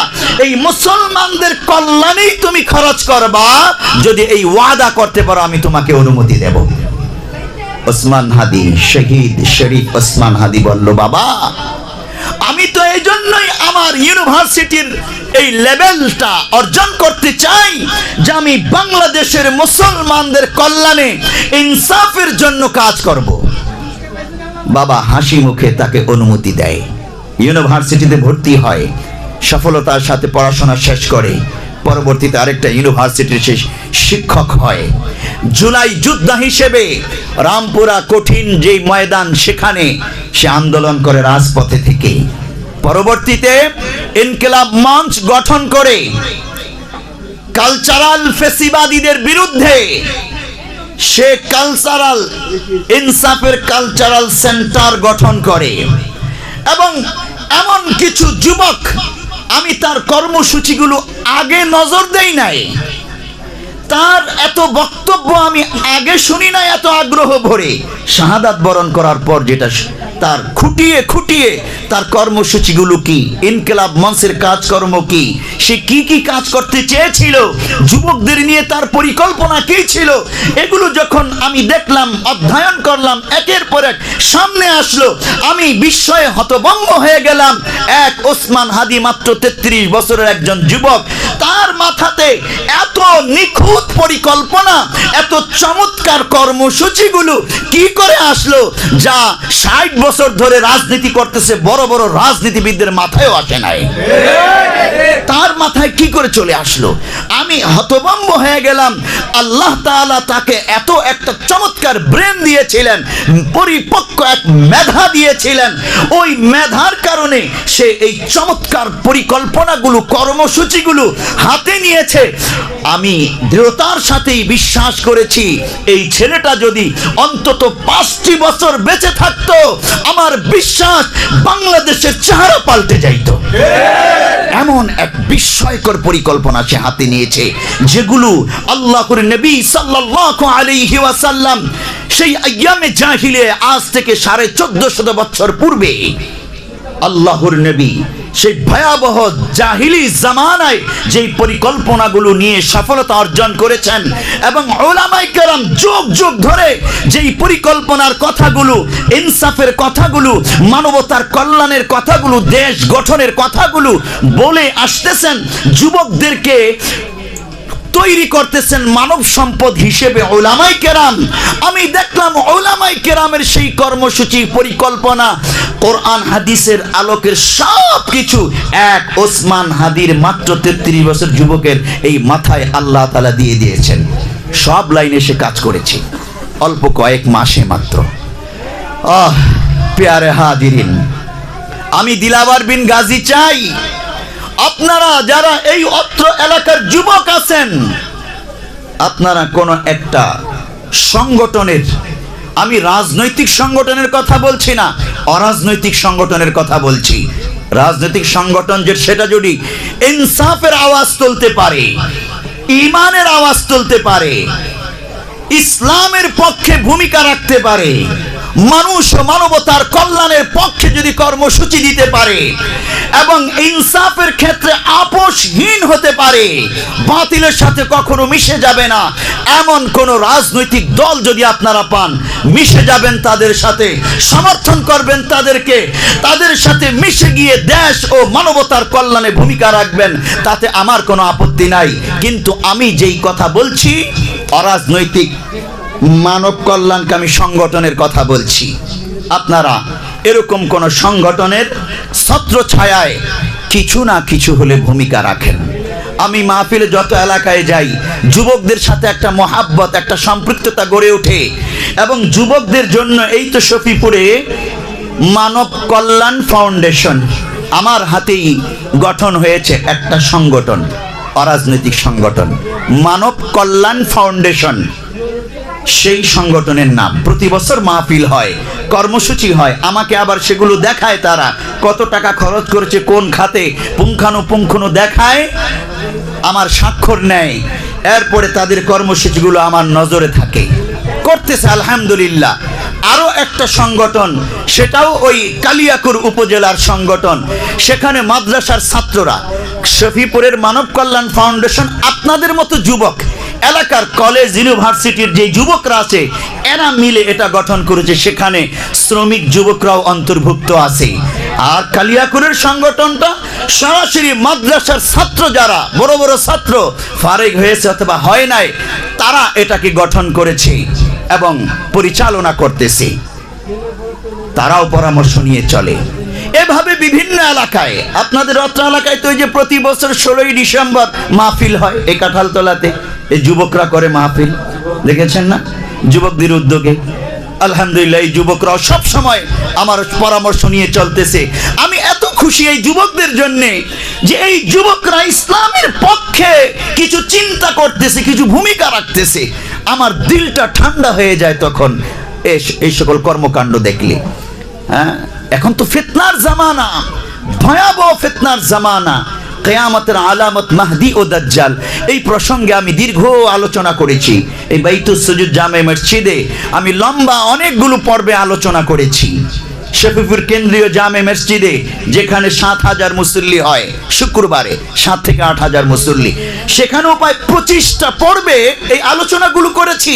এই মুসলমানদের কল্যাণেই তুমি খরচ করবা। যদি এই ওয়াদা করতে পারো, আমি তোমাকে অনুমতি দেব। ওসমান হাদি, শহীদ শরীফ ওসমান হাদি বলল, বাবা আমি তো এই জন্যই আমার ইউনিভার্সিটির এই লেভেলটা অর্জন করতে চাই যে আমি বাংলাদেশের মুসলমানদের কল্যাণে ইনসাফের জন্য কাজ করব। বাবা হাসি মুখে তাকে অনুমতি দেয়, ইউনিভার্সিটিতে ভর্তি হয়, সফলতার সাথে পড়াশোনা শেষ করে পরবর্তীতে আরেকটা ইউনিভার্সিটির শিক্ষক হয়। জুলাই যোদ্ধা হিসেবে রামপুরা কঠিন যে ময়দান, সেখানে সে আন্দোলন করে রাজপথে থেকে। পরবর্তীতে ইনকিলাব মঞ্চ গঠন করে কালচারাল ফেসিবাদীদের বিরুদ্ধে সে কালচারাল ইনসাফের কালচারাল সেন্টার গঠন করে। এবং এমন কিছু যুবক, আমি তার কর্মসূচিগুলো আগে নজর দেই নাই, তার এত বক্তব্য আমি আগে শুনি না এত আগ্রহ ভরে। শাহাদাত বরণ করার পর যেটা তার খুঁটিয়ে খুঁটিয়ে তার কর্মসূচিগুলো কি, ইনকিলাব মঞ্চের কাজকর্ম কি, সে কি কি কাজ করতে চেয়েছিল, যুবকদের নিয়ে তার পরিকল্পনা কি ছিল, এগুলো যখন আমি দেখলাম, অধ্যয়ন করলাম, একের পর এক সামনে আসলো, আমি বিস্ময়ে হতভম্ব হয়ে গেলাম। এক ওসমান হাদি মাত্র 33 বছরের একজন যুবক, তার মাথাতে এত নিখুঁত পরিকল্পনা, এত চমৎকার কর্মসূচিগুলো কি করে আসলো, যা 60 বছর ধরে রাজনীতি করতেছে বড় বড় রাজনীতিবিদদের মাথায়ও আসে নাই। তার মাথায় কি করে চলে আসলো? আমি হতভম্ব হয়ে গেলাম। আল্লাহ তাআলা তাকে এত একটা চমৎকার ব্রেন দিয়েছিলেন, পরিপক্ক এক মেধা দিয়েছিলেন। ওই মেধার কারণে সে এই চমৎকার পরিকল্পনাগুলো, কর্মসূচিগুলো হাতে নিয়েছে। আমি দৃঢ়তার সাথেই বিশ্বাস করেছি এই ছেলেটা যদি অন্তত 5টি বছর বেঁচে থাকতো, আমার বিশ্বাস বাংলাদেশের চেহারা পাল্টে যাইত। এমন এক বিস্ময়কর পরিকল্পনা সে হাতে নিয়েছে, যেগুলো আল্লাহর নবী সাল্লাল্লাহু আলাইহি ওয়াসাল্লাম সেই আইয়ামে জাহিলিয়া, আজ থেকে 1450 বছর পূর্বে আল্লাহর নবী সেই ভয়াবহ জাহিলি জামানায় যেই পরিকল্পনাগুলো নিয়ে সফলতা অর্জন করেছেন, এবং উলামায়ে কেরাম যুগ যুগ ধরে যেই পরিকল্পনার কথাগুলো, ইনসাফের কথাগুলো, মানবতার কল্যাণের কথাগুলো, দেশ গঠনের কথাগুলো বলে আসতেছেন, যুবকদেরকে তৈরি করতেছেন মানব সম্পদ হিসেবে উলামায়ে কেরাম। আমি দেখলাম উলামায়ে কেরামের সেই কর্মসূচি, পরিকল্পনা, কোরআন হাদিসের আলোকের সব কিছু এক ওসমান হাদির মাত্র 33 বছর যুবকের এই মাথায় আল্লাহ তাআলা দিয়ে দিয়েছেন। সব লাইনে সে কাজ করেছে অল্প কয়েক মাসে মাত্র। প্যারে হাজিরিন, আমি দিলাওয়ার বিন গাজী চাই, আপনারা যারা এই অত্র এলাকার যুবক আছেন, আপনারা কোন একটা সংগঠনের, আমি রাজনৈতিক সংগঠনের কথা বলছি না, অরাজনৈতিক সংগঠনের কথা বলছি। রাজনৈতিক সংগঠন যে সেটা যদি ইনসাফের আওয়াজ তুলতে পারে, ঈমানের আওয়াজ তুলতে পারে, ইসলামের পক্ষে ভূমিকা রাখতে পারে, মানুষ ও মানবতার কল্যাণের পক্ষে যদি কর্মসূচি দিতে পারে, এবং ইনসাফের ক্ষেত্রে আপোষহীন হতে পারে, বাতিলের সাথে কখনো মিশে যাবে না, এমন কোন রাজনৈতিক দল যদি আপনারা পান, মিশে যাবেন তাদের সাথে, সমর্থন করবেন তাদেরকে, তাদের সাথে মিশে গিয়ে দেশ ও মানবতার কল্যাণে ভূমিকা রাখবেন, তাতে আমার কোনো আপত্তি নাই। কিন্তু আমি যেই কথা বলছি অরাজনৈতিক মানব কল্যাণকামী সংগঠনের কথা বলছি। আপনারা এরকম কোন সংগঠনের ছত্র ছায়ায় কিছু না কিছু হলে ভূমিকা রাখেন। আমি মাহফিলে যত এলাকায় যাই, যুবকদের সাথে একটা মহাব্বত, একটা সম্পৃক্ততা গড়ে ওঠে, এবং যুবকদের জন্য এই তো শফিপুরে মানব কল্যাণ ফাউন্ডেশন, আমার হাতেই গঠন হয়েছে একটা সংগঠন, অরাজনৈতিক সংগঠন, মানব কল্যাণ ফাউন্ডেশন। সেই সংগঠনের নাম, প্রতি বছর মাহফিল হয়, কর্মসূচি হয়, আমাকে আবার সেগুলো দেখায়, তারা কত টাকা খরচ করেছে কোন খাতে পুঙ্খানুপুঙ্খানু দেখায়, আমার স্বাক্ষর নেয়, এরপরে তাদের কর্মসূচিগুলো আমার নজরে থাকে, করতেছে আলহামদুলিল্লাহ। আরো একটা সংগঠন, সেটাও ওই কালিয়াকুর উপজেলার সংগঠন, সেখানে মাদ্রাসার ছাত্ররা, শফিপুরের মানব কল্যাণ ফাউন্ডেশন, আপনাদের মতো যুবক, এলাকার কলেজ ইউনিভার্সিটির যে যুবকরা আছে, এরা মিলে এটা গঠন করেছে, সেখানে শ্রমিক যুবকরাও অন্তর্ভুক্ত আছে। আর কালিয়াকুরের সংগঠনটা সরাসরি মাদ্রাসার ছাত্র, যারা বড় বড় ছাত্র ফারেগ হয়েছে অথবা হয় নাই, তারা এটাকে গঠন করেছে এবং পরিচালনা করতেছে, তারাও পরামর্শ নিয়ে চলে। এভাবে বিভিন্ন এলাকায়, আপনাদের অত্র এলাকায় তো যে প্রতি বছর 16ই ডিসেম্বর মাহফিল হয়, এই কাঁঠালতলাতে এই যুবকরা করে মাহফিল, দেখেছেন না, যুবকদের উদ্যোগে। আলহামদুলিল্লাহ, এই যুবকরাও সব সময় আমার পরামর্শ নিয়ে চলতেছে। আমি এত খুশি এই যুবকদের জন্য, যে এই যুবকরা ইসলামের পক্ষে কিছু চিন্তা করতেছে, কিছু ভূমিকা রাখতেছে, আমার দিলটা ঠান্ডা হয়ে যায় তখন এই সকল কর্মকাণ্ড দেখলে। হ্যাঁ, এখন তো ফিতনার জামানা, ভয়াবহ ফিতনার জামানা, কিয়ামতের আলামত মাহদি ও দাজ্জাল, এই প্রসঙ্গে আমি দীর্ঘ আলোচনা করেছি। এই বাইতুস সুজুদ জামে মসজিদে আমি লম্বা অনেকগুলো পর্বে আলোচনা করেছি। শফিপুর কেন্দ্রীয় জামে মসজিদে যেখানে 7,000 মুসল্লি হয় শুক্রবারে, 7 থেকে 8,000 মুসল্লি, সেখানেও প্রায় 25টা পর্বে এই আলোচনাগুলো করেছি।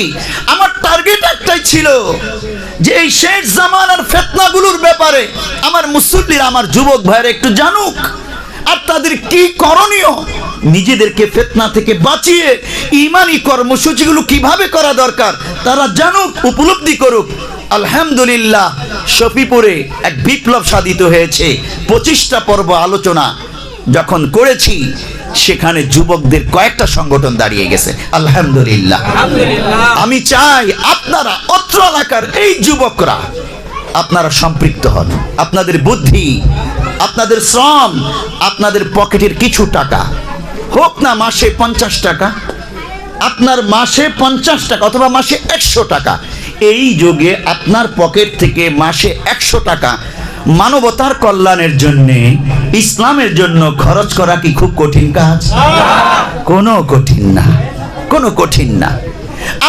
আমার টার্গেট একটাই ছিল যে এই শেষ জামানার ফিতনাগুলোর ব্যাপারে আমার মুসল্লিরা, আমার যুবক ভাইরা একটু জানুক, আর তাদের কি করণীয়, নিজেদেরকে ফিতনা থেকে বাঁচিয়ে ঈমানি কর্মসূচিগুলো কিভাবে করা দরকার তারা জানুক, উপলব্ধি করুক। আলহামদুলিল্লাহ, শফিপুরে এক বিপ্লব সাধিত হয়েছে। 25টা পর্ব আলোচনা যখন করেছি, সেখানে যুবকদের কয়েকটা সংগঠন দাঁড়িয়ে গেছে। আলহামদুলিল্লাহ। আমি চাই আপনারা অত্র এলাকার এই যুবকরা আপনারা সম্পৃক্ত হন। আপনাদের বুদ্ধি, আপনাদের শ্রম, আপনাদের পকেটের কিছু টাকা হোক না, মাসে 50 টাকা, আপনার মাসে 50 টাকা অথবা মাসে 100 টাকা, এই যুগে আপনার পকেট থেকে মাসে 100 টাকা মানবতার কল্যাণের জন্য, ইসলামের জন্য খরচ করা কি খুব কঠিন কাজ? কোনো কঠিন না, কোনো কঠিন না।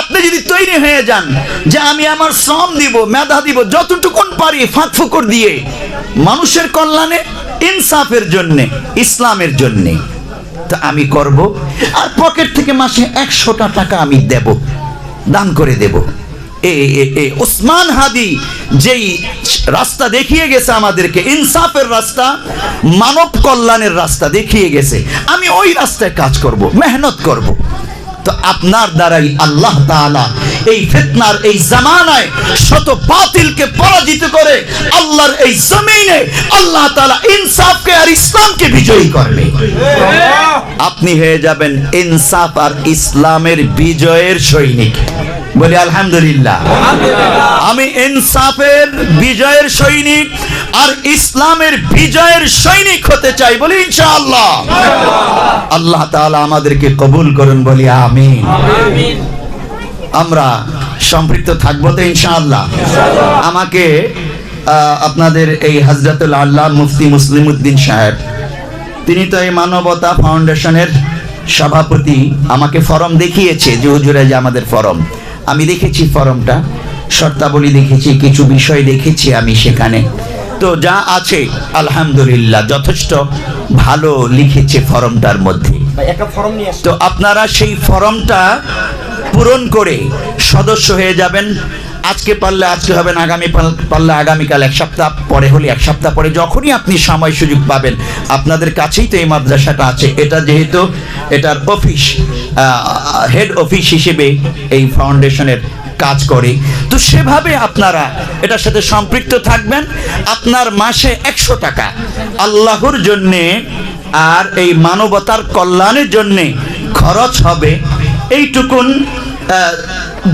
আপনি যদি তৈরি হয়ে যান যে আমি আমার শ্রম দিব, মেধা দিব, যতটুকুন পারি ফাঁক ফুকর দিয়ে মানুষের কল্যাণে, ইনসাফের জন্য, ইসলামের জন্য, তা আমি করব। আর পকেট থেকে মাসে 100টা টাকা আমি দেব, দান করে দেব। ওসমান হাদি যেই রাস্তা দেখিয়ে গেছে আমাদেরকে, ইনসাফের রাস্তা, মানব কল্যাণের রাস্তা দেখিয়ে গেছে, আমি ওই রাস্তায় কাজ করব, মেহনত করব। তো আপনার দ্বারাই আল্লাহ তাআলা এই ফিতনার এই জামানায় শত বাতিলকে পরাজিত করে আল্লাহর এই জমিনে আল্লাহ তাআলা ইনসাফকে আর ইসলামকে বিজয়ী করবে। আপনি হয়ে যাবেন ইনসাফ আর ইসলামের বিজয়ের সৈনিক। বলি আলহামদুলিল্লাহ। আমি ইনসাফের বিজয়ের সৈনিক আর ইসলামের বিজয়ের সৈনিক হতে চাই। বলি ইনশাআল্লাহ। আল্লাহ তাআলা আমাদেরকে কবুল করুন, বলি আমিন। আমরা সম্পৃক্ত থাকবো তো ইনশাআল্লাহ। আমাকে আপনাদের এই হযরতুল আল্লাহ মুফতি মুসলিম উদ্দিন সাহেব, তিনি তো এই মানবতা ফাউন্ডেশনের সভাপতি, আমাকে ফরম দেখিয়েছে যে হুজুরে যে আমাদের ফরম, আমি দেখেছি ফরমটা, শর্তাবলী দেখেছি, কিছু বিষয় দেখেছি আমি সেখানে। তো যা আছে আলহামদুলিল্লাহ যথেষ্ট ভালো লিখেছে ফরমটার মধ্যে। তো আপনারা সেই ফরমটা পূরণ করে সদস্য হয়ে যাবেন। আজকে পারলে আজকে হবেন, আগামী পারলে আগামীকাল, 1 সপ্তাহ পরে হলে 1 সপ্তাহ পরে, যখনই আপনি সময় সুযোগ পাবেন। আপনাদের কাছেই তো এই মাদ্রাসাটা আছে, এটা যেহেতু এটার অফিস, হেড অফিস হিসেবে এই ফাউন্ডেশনের কাজ করে, তো সেভাবে আপনারা এটার সাথে সম্পৃক্ত থাকবেন। আপনার মাসে 100 টাকা আল্লাহর জন্যে আর এই মানবতার কল্যাণের জন্যে খরচ হবে। এইটুকুন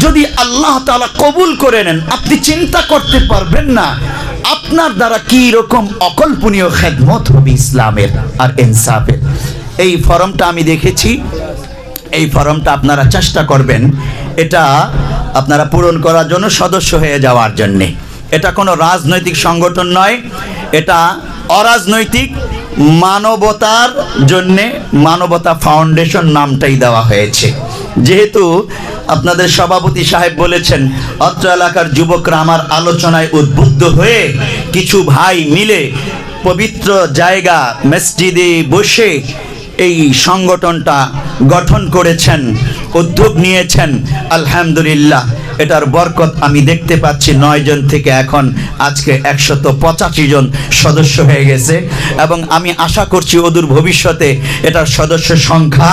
যদি আল্লাহ তাআলা কবুল করে নেন, আপনি চিন্তা করতে পারবেন না আপনার দ্বারা কি রকম অকল্পনীয় খেদমত হবে ইসলামের আর ইনসাফের। এই ফরমটা আমি দেখেছি, এই ফরমটা আপনারা চেষ্টা করবেন এটা আপনারা পূরণ করার জন্য, সদস্য হয়ে যাওয়ার জন্যে। এটা কোনো রাজনৈতিক সংগঠন নয়, এটা অরাজনৈতিক, মানবতার জন্যে মানবতা ফাউন্ডেশন নামটাই দেওয়া হয়েছে। যেহেতু আপনাদের সভাপতি সাহেব বলেছেন অত্র এলাকার যুবকরা আমার আলোচনায় উদ্বুদ্ধ হয়ে কিছু ভাই মিলে পবিত্র জায়গা মসজিদে বসে এই সংগঠনটা গঠন করেছেন, উদ্যোগ নিয়েছেন। আলহামদুলিল্লাহ, এটার বরকত আমি দেখতে পাচ্ছি। 9 জন থেকে এখন আজকে 185 জন সদস্য হয়ে গেছে, এবং আমি আশা করছি অদূর ভবিষ্যতে এটার সদস্য সংখ্যা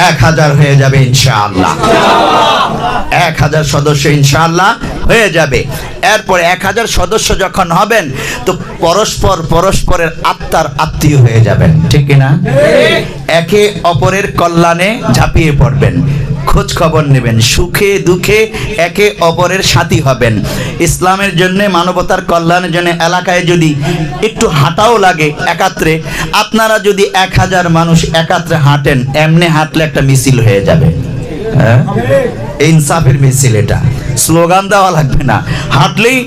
1000 হয়ে যাবে ইনশাআল্লাহ। 1000 সদস্য ইনশাআল্লাহ হয়ে যাবে। এরপর 1000 সদস্য যখন হবেন, তো পরস্পরের আত্মার আত্মীয় হয়ে যাবেন, ঠিক কিনা? একে অপরের কল্যাণে ঝাঁপিয়ে পড়বেন, খোঁজ খবর নেবেন, সুখে দুঃখে একে অপরের সাথী হবেন। ইসলামের জন্য, মানবতার কল্যাণের জন্য এলাকায় যদি একটু হাঁটাও লাগে একাত্রে, আপনারা যদি 1000 মানুষ একাত্রে হাঁটেন, এমনি হাঁটলে একটা মিছিল হয়ে যাবে। ইনসাফের মিছিল, এটা স্লোগান দেওয়া লাগবে না, হাঁটলেই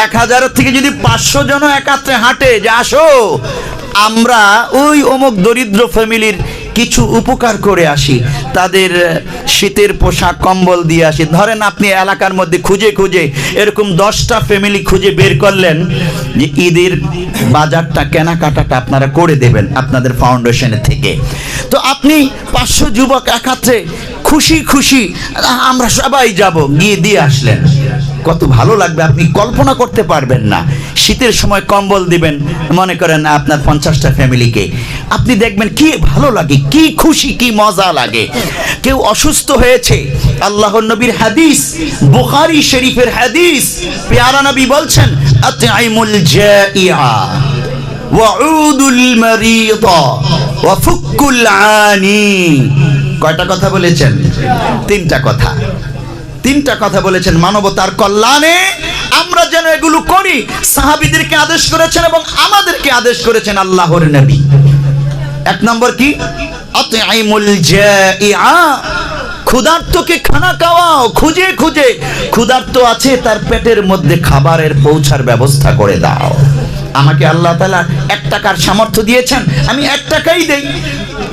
1000 থেকে যদি 500 জন একাত্রে হাঁটে যে আসো আমরা ওই অমুক দরিদ্র ফ্যামিলির কিছু উপকার করে আসি, তাদের শীতের পোশাক কম্বল দিয়ে আসি। ধরেন আপনি এলাকার মধ্যে খুঁজে খুঁজে এরকম 10টা ফ্যামিলি খুঁজে বের করলেন যে ঈদের বাজারটা কেনাকাটাটা আপনারা করে দেবেন আপনাদের ফাউন্ডেশনের থেকে। তো আপনি 500 যুবক একাত্রে খুশি খুশি আমরা সবাই যাব, গিয়ে দিয়ে আসলেন। কত ভালো লাগবে আপনি কল্পনা করতে পারবেন না। শীতের সময় কম্বল দিবেন, মনে করেন আপনার 50টা ফ্যামিলিকে, আপনি দেখবেন কি ভালো লাগে, কি খুশি, কি মজা লাগে। কেউ অসুস্থ হয়েছে, আল্লাহর নবীর হাদিস, বুখারী শরীফের হাদিস, পেয়ারা নবী বলছেন আতঈমুল জাইআ ওয়াউদুল মারিদা ওয়া ফুকুল আনি। কয়টা কথা বলেছেন? 3টা কথা। 3টা কথা বলেছেন মানবতার কল্যাণে আমরা যেন এগুলো করি। সাহাবীদেরকে আদেশ করেছেন এবং আমাদেরকে আদেশ করেছেন আল্লাহর নবী। 1 নম্বর কি? আতঈমুল জাইআ, ক্ষুধার্তকে খানা খাওয়াও। খুঁজে খুঁজে ক্ষুধার্ত আছে, তার পেটের মধ্যে খাবারের পৌঁছার ব্যবস্থা করে দাও। আমাকে আল্লাহ তাআলা 1 টাকার সামর্থ্য দিয়েছেন, আমি 1 টাকাই দেই।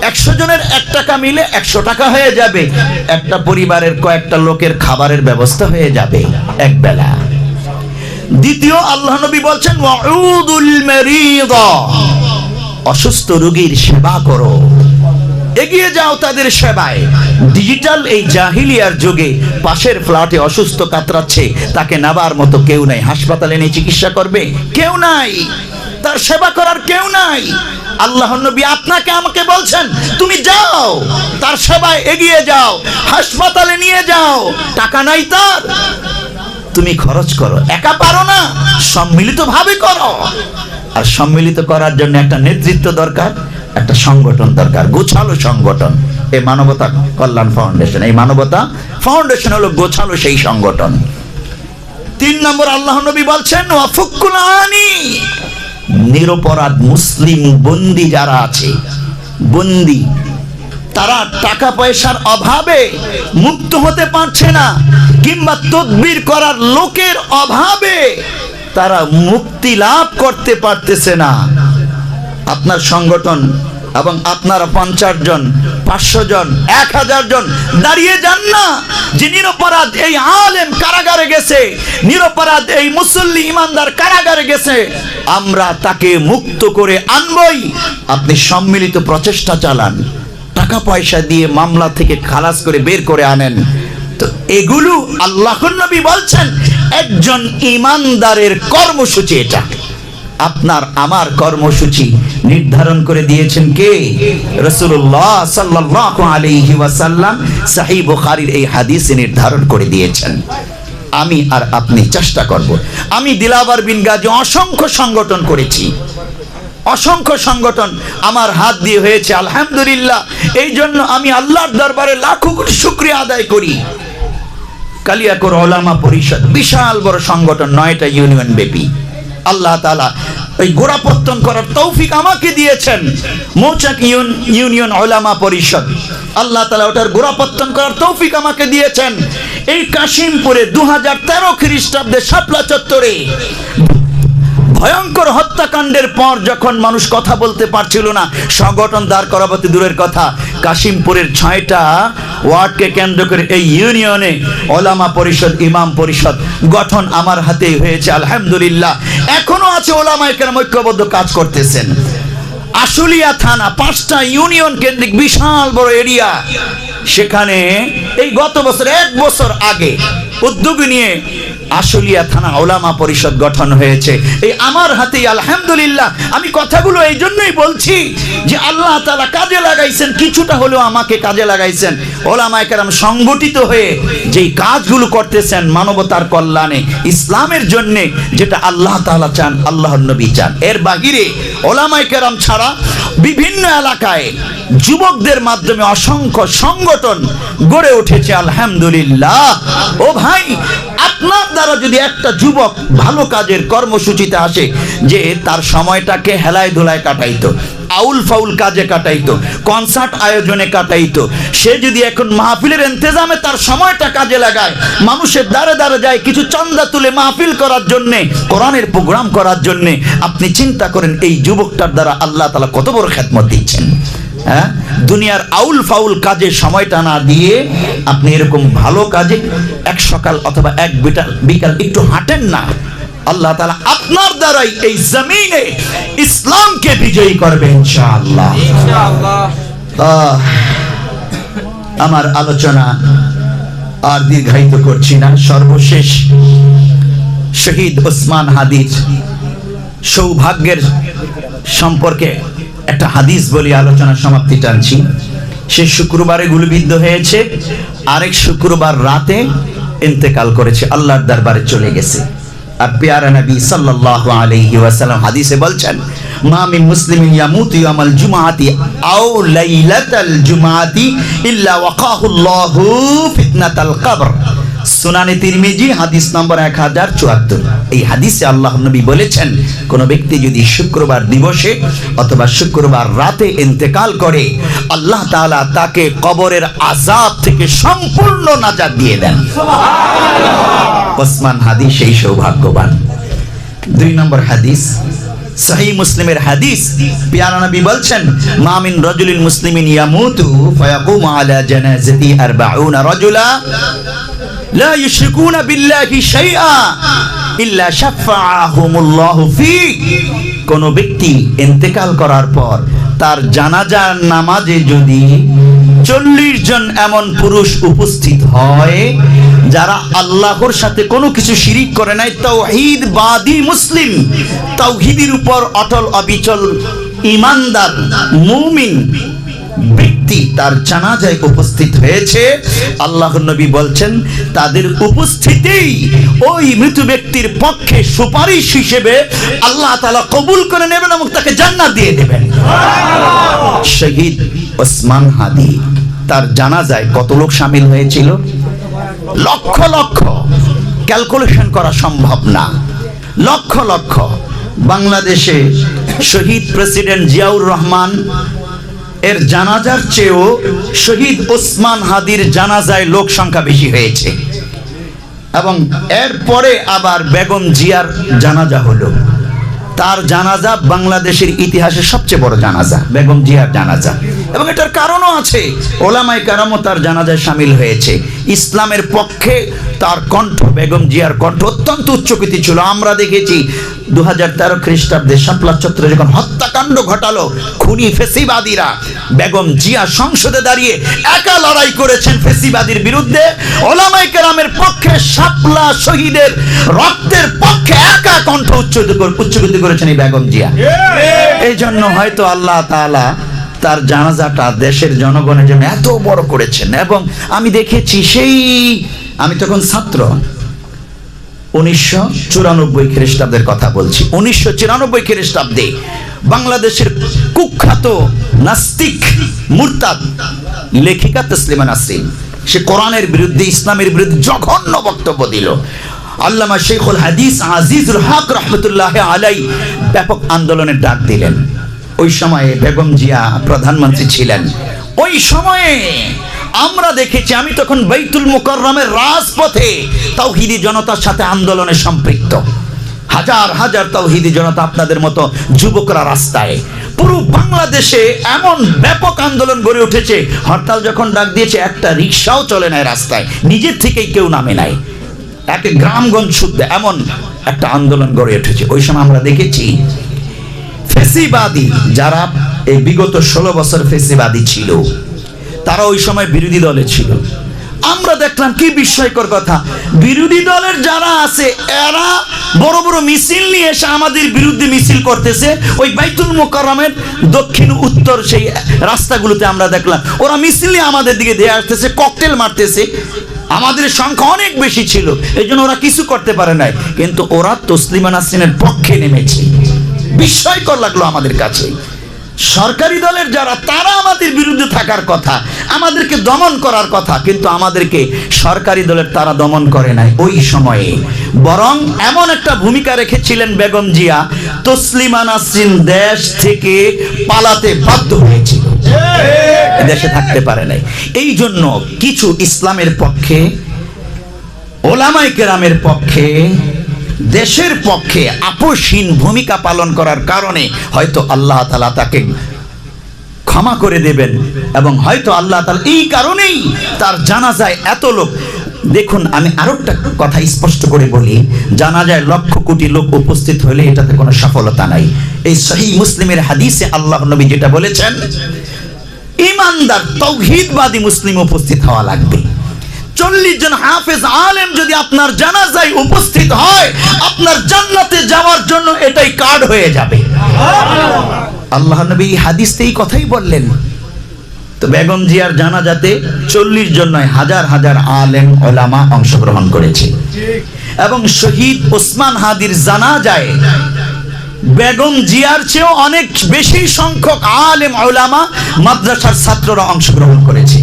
100 জনের 1 টাকা মিলে 100 টাকা হয়ে যাবে, একটা পরিবারের কয়েকটা লোকের খাবারের ব্যবস্থা হয়ে যাবে এক বেলা। দ্বিতীয়, আল্লাহ নবী বলছেন ওয়াউদুল মারিদা, অসুস্থ রোগীর সেবা করো, এগিয়ে যাও তাদের সেবায়। ডিজিটাল এই জাহিলিয়ার যুগে পাশের ফ্ল্যাটে অসুস্থ কাতরাচ্ছে, তাকে নেবার মতো কেউ নাই। হাসপাতালে নিয়ে চিকিৎসা করবে কেউ নাই, তার সেবা করার কেউ নাই। আল্লাহর নবী আপনাকে আমাকে বলছেন তুমি যাও, তার সেবায় এগিয়ে যাও, হাসপাতালে নিয়ে যাও। টাকা নাই তার, তুমি খরচ করো। একা পারো না, সম্মিলিত ভাবে করো। আর সম্মিলিত করার জন্য একটা নেতৃত্ব দরকার, একটা সংগঠন দরকার, গোছালো সংগঠন। এই মানবতা কল্যাণ ফাউন্ডেশন, এই মানবতা ফাউন্ডেশন হলো গোছালো সেই সংগঠন। 3 নম্বর, আল্লাহ নবী বলছেন ওয়াফুকুল আনি, নিরপরাধ মুসলিম বন্দী যারা আছে, বন্দী, তারা টাকা পয়সার অভাবে মুক্ত হতে পারছে না, কিংবা তদবির করার লোকের অভাবে তারা মুক্তি লাভ করতে পারতেছে না। আপনার সংগঠন এবং আপনারা 50 জন, 500 জন, 1000 জন দাঁড়িয়ে যান না যে নিরপরাধ এই আলেম কারাগারে গেছে, নিরপরাধ এই মুসল্লি ইমানদার কারাগারে গেছে, আমরা তাকে মুক্ত করে আনবই। আপনি সম্মিলিত প্রচেষ্টা চালান, টাকা পয়সা দিয়ে মামলা থেকে খালাস করে বের করে আনেন। তো এগুলো আল্লাহর নবী বলছেন একজন ইমানদারের কর্মসূচি। এটা আপনার আমার কর্মসূচি নির্ধারণ করে দিয়েছেন কে? রাসূলুল্লাহ সাল্লাল্লাহু আলাইহি ওয়াসাল্লাম সহিহ বুখারীর এই হাদিসে নির্ধারণ করে দিয়েছেন। আমি আর আপনি চেষ্টা করব। আমি দিলাবর বিন গাজী অসংখ্য সংগঠন করেছি, অসংখ্য সংগঠন আমার হাত দিয়ে হয়েছে, আলহামদুলিল্লাহ। এই জন্য আমি আল্লাহর দরবারে লাখো কোটি শুকরিয়া আদায় করি। কালিয়াকৈর উলামা পরিষদ বিশাল বড় সংগঠন, 9টা ইউনিয়ন ব্যাপী। আল্লাহ তাআলা ওই গোড়াপত্তন করার তৌফিক আমাকে দিয়েছেন। মৌচাক ইউনিয়ন উলামা পরিষদ, আল্লাহ তাআলা ওটার গোড়াপত্তন করার তৌফিক আমাকে দিয়েছেন। এই কাশিমপুরে 2013 খ্রিস্টাব্দে শাপলা চত্বরে ভয়ঙ্কর হত্যাকাণ্ডের পর যখন মানুষ কথা বলতে পারছিল না, সংগঠন দাঁড় করাতে দূরের কথা, কাশিমপুরের 6টা ওয়ার্ডকে কেন্দ্র করে এই ইউনিয়নে ওলামা পরিষদ, ইমাম পরিষদ গঠন আমার হাতেই হয়েছে, আলহামদুলিল্লাহ। এখনো আছে ওলামায়ে কেরাম ঐক্যবদ্ধ কাজ করতেছেন। আশুলিয়া থানা 5টা ইউনিয়ন কেন্দ্রিক বিশাল বড় এরিয়া, সেখানে এই গত বছর 1 বছর আগে উদ্যোগ নিয়ে আশুলিয়া থানা ওলামা পরিষদ গঠন হয়েছে, এই আমার হাতেই, আলহামদুলিল্লাহ। আমি কথাগুলো এই জন্যই বলছি যে আল্লাহ তাআলা কাজে লাগাইছেন, কিছুটা হলেও আমাকে কাজে লাগাইছেন। ওলামায়ে কেরাম সংগঠিত হয়ে যেই কাজগুলো করতেছেন মানবতার কল্যাণে, ইসলামের জন্য, যেটা আল্লাহ তাআলা চান, আল্লাহর নবী চান। এর বাহিরে ওলামায়ে কেরাম ছাড়া বিভিন্ন এলাকায় যুবকদের মাধ্যমে অসংখ্য সংগঠন গড়ে উঠেছে আলহামদুলিল্লাহ। ও ভাই, আপনার দ্বারা যদি একটা যুবক ভালো কাজের কর্মসূচিতে আসে, যে তার সময়টাকে হেলায় ধুলায় কাটাইতো, আউল ফাউল কাজে কাটাইতো, কনসার্ট আয়োজনে কাটাইতো, সে যদি এখন মাহফিলের ইন্তজামে তার সময়টা কাজে লাগায়, মানুষের দ্বারে দ্বারে যায় কিছু চাঁদা তুলে মাহফিল করার জন্যে, কোরআনের প্রোগ্রাম করার জন্যে, আপনি চিন্তা করেন এই যুবকটার দ্বারা আল্লাহ তাআলা কত বড় খেদমত দিচ্ছেন। হ্যাঁ, দুনিয়ার আউল ফাউল কাজে সময়টা না দিয়ে আপনি এরকম ভালো কাজে এক সকাল অথবা এক বিকাল একটু হাঁটেন না, আল্লাহ তাআলা আপনার দ্বারাই এই জমিনে ইসলামকে বিজয়ী করবে ইনশাআল্লাহ। আমার আলোচনা আর দীর্ঘায়িত করছি না। সর্বশেষ শহীদ ওসমান হাদির সৌভাগ্যের সম্পর্কে একটা হাদিস বলি, আলোচনা সমাপ্তি টানছি। সে শুক্রবারে গুলিবিদ্ধ হয়েছে, আরেক শুক্রবার রাতে ইন্তেকাল করেছে, আল্লাহর দরবারে চলে গেছে। আর প্যারা নবী সাল্লাল্লাহু আলাইহি ওয়াসাল্লাম হাদিসে বলছেন, মা মিন মুসলিমিন ইয়ামুতু ইয়ামাল জুমআতি আও লাইলাতাল জুমআতি ইল্লা ওয়াকাহুল্লাহু ফিতনাতাল কবর। সুনানে তিরমিজি হাদিস নম্বর 1074। এই হাদিসে আল্লাহর নবী বলেছেন, কোন ব্যক্তি যদি শুক্রবার দিবসে অথবা শুক্রবার রাতে ইন্তেকাল করে, আল্লাহ তাআলা তাকে কবরের আযাব থেকে সম্পূর্ণ নাজাত দিয়ে দেন। সুবহানাল্লাহ। ওসমান হাদি সেই সৌভাগ্যবান। 2 নম্বর হাদিস, সহিহ মুসলিমের হাদিস, প্যারা নবী বলছেন, মা মিন রাজুলিন মুসলিমিন ইয়ামুতু ফায়াকুমু আলা জানাজাতি 40 রাজুলা লা ইউশরিকুনা বিল্লাহি শাইআ ইল্লা শাফাআহুমুল্লাহু ফি। কোন ব্যক্তি ইন্তেকাল করার পর তার জানাজার নামাজে যদি 40 জন এমন পুরুষ উপস্থিত হয় যারা আল্লাহর সাথে কোনো কিছু শিরিক করে নাই, তাওহীদবাদী মুসলিম, তাওহীদের উপর অটল অবিচল ঈমানদার মুমিন ব্যক্তি তার জানাজায় উপস্থিত হয়েছে, আল্লাহর নবী বলছেন তাদের উপস্থিতিই ওই মৃত ব্যক্তির পক্ষে সুপারিশ হিসেবে আল্লাহ তাআলা কবুল করে নেবেন এবং তাকে জান্নাত দিয়ে দেবেন। শহীদ ওসমান হাদি, তার জানাজায় কত লোক শামিল হয়েছিল? লক্ষ লক্ষ, ক্যালকুলেশন করা সম্ভব না, লক্ষ লক্ষ। বাংলাদেশে শহীদ প্রেসিডেন্ট জিয়াউর রহমান এর জানাজার চেয়েও শহীদ ওসমান হাদির জানাজায় লোক সংখ্যা বেশি হয়েছে। এবং এরপরে আবার বেগম জিয়ার জানাজা হলো, তার জানাজা বাংলাদেশের ইতিহাসে সবচেয়ে বড় জানাজা, বেগম জিয়ার জানাজা। এবং এটার কারণও আছে, ওলামায়ে কেরামও তার জানাজায় শামিল হয়েছে। ইসলামের পক্ষে তার কণ্ঠ, বেগম জিয়ার কণ্ঠ অত্যন্ত উচ্চকোটি ছিল। আমরা দেখেছি 2013 খ্রিস্টাব্দে শাপলা চত্বরে যখন হত্যাকাণ্ড ঘটালো খুনি ফেসিবাদীরা, বেগম জিয়া সংসদে দাঁড়িয়ে একা লড়াই করেছেন ফেসিবাদীর বিরুদ্ধে। ওলামায়ে কেরামের পক্ষে শাপলা শহীদের রক্তের পক্ষে একা কণ্ঠ উচ্চকোটি করেছেন এই বেগম জিয়া। এই জন্য হয়তো আল্লাহ তাআলা তার জানাজাটা দেশের জনগণের জন্য এত বড় করেছেন। এবং আমি দেখেছি, সেই আমি তখন ছাত্র, 1994 খ্রিস্টাব্দের কথা বলছি। 1994 খ্রিস্টাব্দে বাংলাদেশের কুখ্যাত নাস্তিক মুরতাদ লেখিকা তসলিমা নাসরিন, সে কোরআনের বিরুদ্ধে, ইসলামের বিরুদ্ধে জঘন্য বক্তব্য দিল। আল্লামা শেখুল হাদিস আজিজুল হক রহমতুল্লাহ আলাই ব্যাপক আন্দোলনের ডাক দিলেন। ওই সময়ে বেগম জিয়া প্রধানমন্ত্রী ছিলেন। ওই সময়ে আমরা দেখেছি, আমি তখন বাইতুল মুকাররমের রাজপথে তাওহীদি জনতার সাথে আন্দোলনে সম্পৃক্ত। হাজার হাজার তাওহীদি জনতা, আপনাদের মতো যুবকরা রাস্তায়। পুরো বাংলাদেশে এমন ব্যাপক আন্দোলন গড়ে উঠেছে, হরতাল যখন ডাক দিয়েছে একটা রিক্সাও চলে নাই রাস্তায়, নিজের থেকেই কেউ নামে নাই, একে গ্রামগঞ্জ শুদ্ধ এমন একটা আন্দোলন গড়ে উঠেছে। ওই সময় আমরা দেখেছি ফেসিবাদী যারা এই বিগত 16 বছর ফেসিবাদী ছিল, তারা ওই সময় বিরোধী দলে ছিল। আমরা দেখলাম কি বিস্ময়কর কথা, বিরোধী দলের যারা আছে এরা বড় বড় মিছিল নিয়ে এসে আমাদের বিরুদ্ধে মিছিল করতেছে। ওই বাইতুল মুকাররমের দক্ষিণ উত্তর সেই রাস্তাগুলোতে আমরা দেখলাম ওরা মিছিল নিয়ে আমাদের দিকে দিয়ে আসতেছে, ককটেল মারতেছে। আমাদের সংখ্যা অনেক বেশি ছিল, এই জন্য ওরা কিছু করতে পারে নাই, কিন্তু ওরা তসলিমা নাসরিনের পক্ষে নেমেছে। বিস্ময়কর লাগলো আমাদের কাছে। সরকারি দলের যারা, তারা আমাদের বিরুদ্ধে থাকার কথা, আমাদেরকে দমন করার কথা, কিন্তু আমাদেরকে সরকারি দলের তারা দমন করে নাই ওই সময়ে। বরং এমন একটা ভূমিকা রেখেছিলেন বেগম জিয়া, তসলিমা নাসরিন দেশ থেকে পালাতে বাধ্য হয়েছিল, দেশে থাকতে পারে নাই। এই জন্য কিছু ইসলামের পক্ষে, ওলামায়ে কেরামের পক্ষে, দেশের পক্ষে আপোষহীন ভূমিকা পালন করার কারণে হয়তো আল্লাহ তাআলা তাকে ক্ষমা করে দেবেন, এবং হয়তো আল্লাহ তাআলা এই কারণেই তার জানাজায় এত লোক। দেখুন, আমি আরো একটা কথা স্পষ্ট করে বলি, জানাজায় লক্ষ কোটি লোক উপস্থিত হলে এটাতে কোনো সফলতা নাই। এই সহিহ মুসলিমের হাদিসে আল্লাহ নবী যেটা বলেছেন, ঈমানদার তাওহীদবাদী মুসলিম উপস্থিত হওয়া লাগবে। 40 জন হাফেজ আলেম যদি আপনার জানাজায় উপস্থিত হয়, আপনার জান্নাতে যাওয়ার জন্য এটাই কার্ড হয়ে যাবে। আল্লাহ নবী হাদিসে এই কথাই বললেন। তো বেগম জিয়ার জানাজাতে 40 জন নয়, হাজার হাজার আলেম ওলামা অংশগ্রহণ করেছে। এবং শহীদ ওসমান হাদির জানাজায় বেগম জিয়ার চেয়েও অনেক বেশি সংখ্যক আলেম ওলামা, মাদ্রাসার ছাত্ররা অংশগ্রহণ করেছে।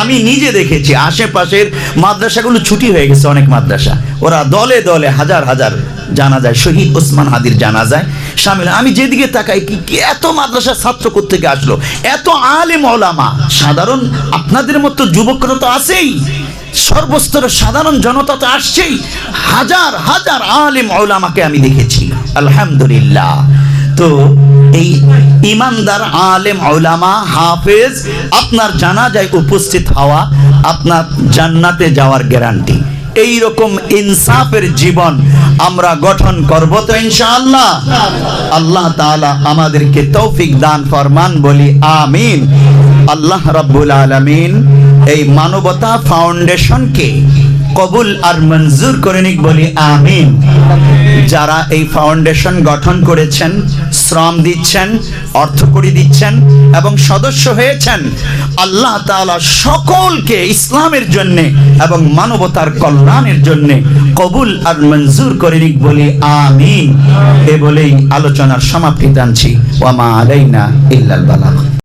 আমি নিজে দেখেছি, আশেপাশের মাদ্রাসাগুলো ছুটি হয়ে গেছে, অনেক মাদ্রাসা, ওরা দলে দলে হাজার হাজার জানাজায়, শহীদ ওসমান হাদির জানাজায় শামিল। আমি যেদিকে তাকাই, কি এত মাদ্রাসার ছাত্র কোত্থেকে আসলো, এত আলেম ওলামা। সাধারণ আপনাদের মতো যুবকরা তো আছেই, সর্বস্তরের সাধারণ জনতা তো আসছেই, হাজার হাজার আলেম ওলামাকে আমি দেখেছি, আলহামদুলিল্লাহ। তো এই ইমানদার আলেম ওলামা হাফেজ আপনার জানাজায় উপস্থিত হওয়া আপনার জান্নাতে যাওয়ার গ্যারান্টি। এই রকম ইনসাফের জীবন আমরা গঠন করব তো ইনশাআল্লাহ। আল্লাহ তাআলা আমাদেরকে তৌফিক দান ফরমান, বলি আমিন। আল্লাহ রাব্বুল আলামিন এই মানবতা ফাউন্ডেশনকে কবুল আর মঞ্জুর করে নিক, বলি আমিন। যারা এই ফাউন্ডেশন গঠন করেছেন, শ্রম দিচ্ছেন, অর্থকড়ি দিচ্ছেন এবং সদস্য হয়েছেন, আল্লাহ তাআলা সকলকে ইসলামের জন্য এবং মানবতার কল্যাণের জন্য কবুল আর মঞ্জুর করে নিক, বলি আমিন। এ বলেই আলোচনার সমাপ্তি টানছি। ওয়া মা আলাইনা ইল্লাল বালাগ।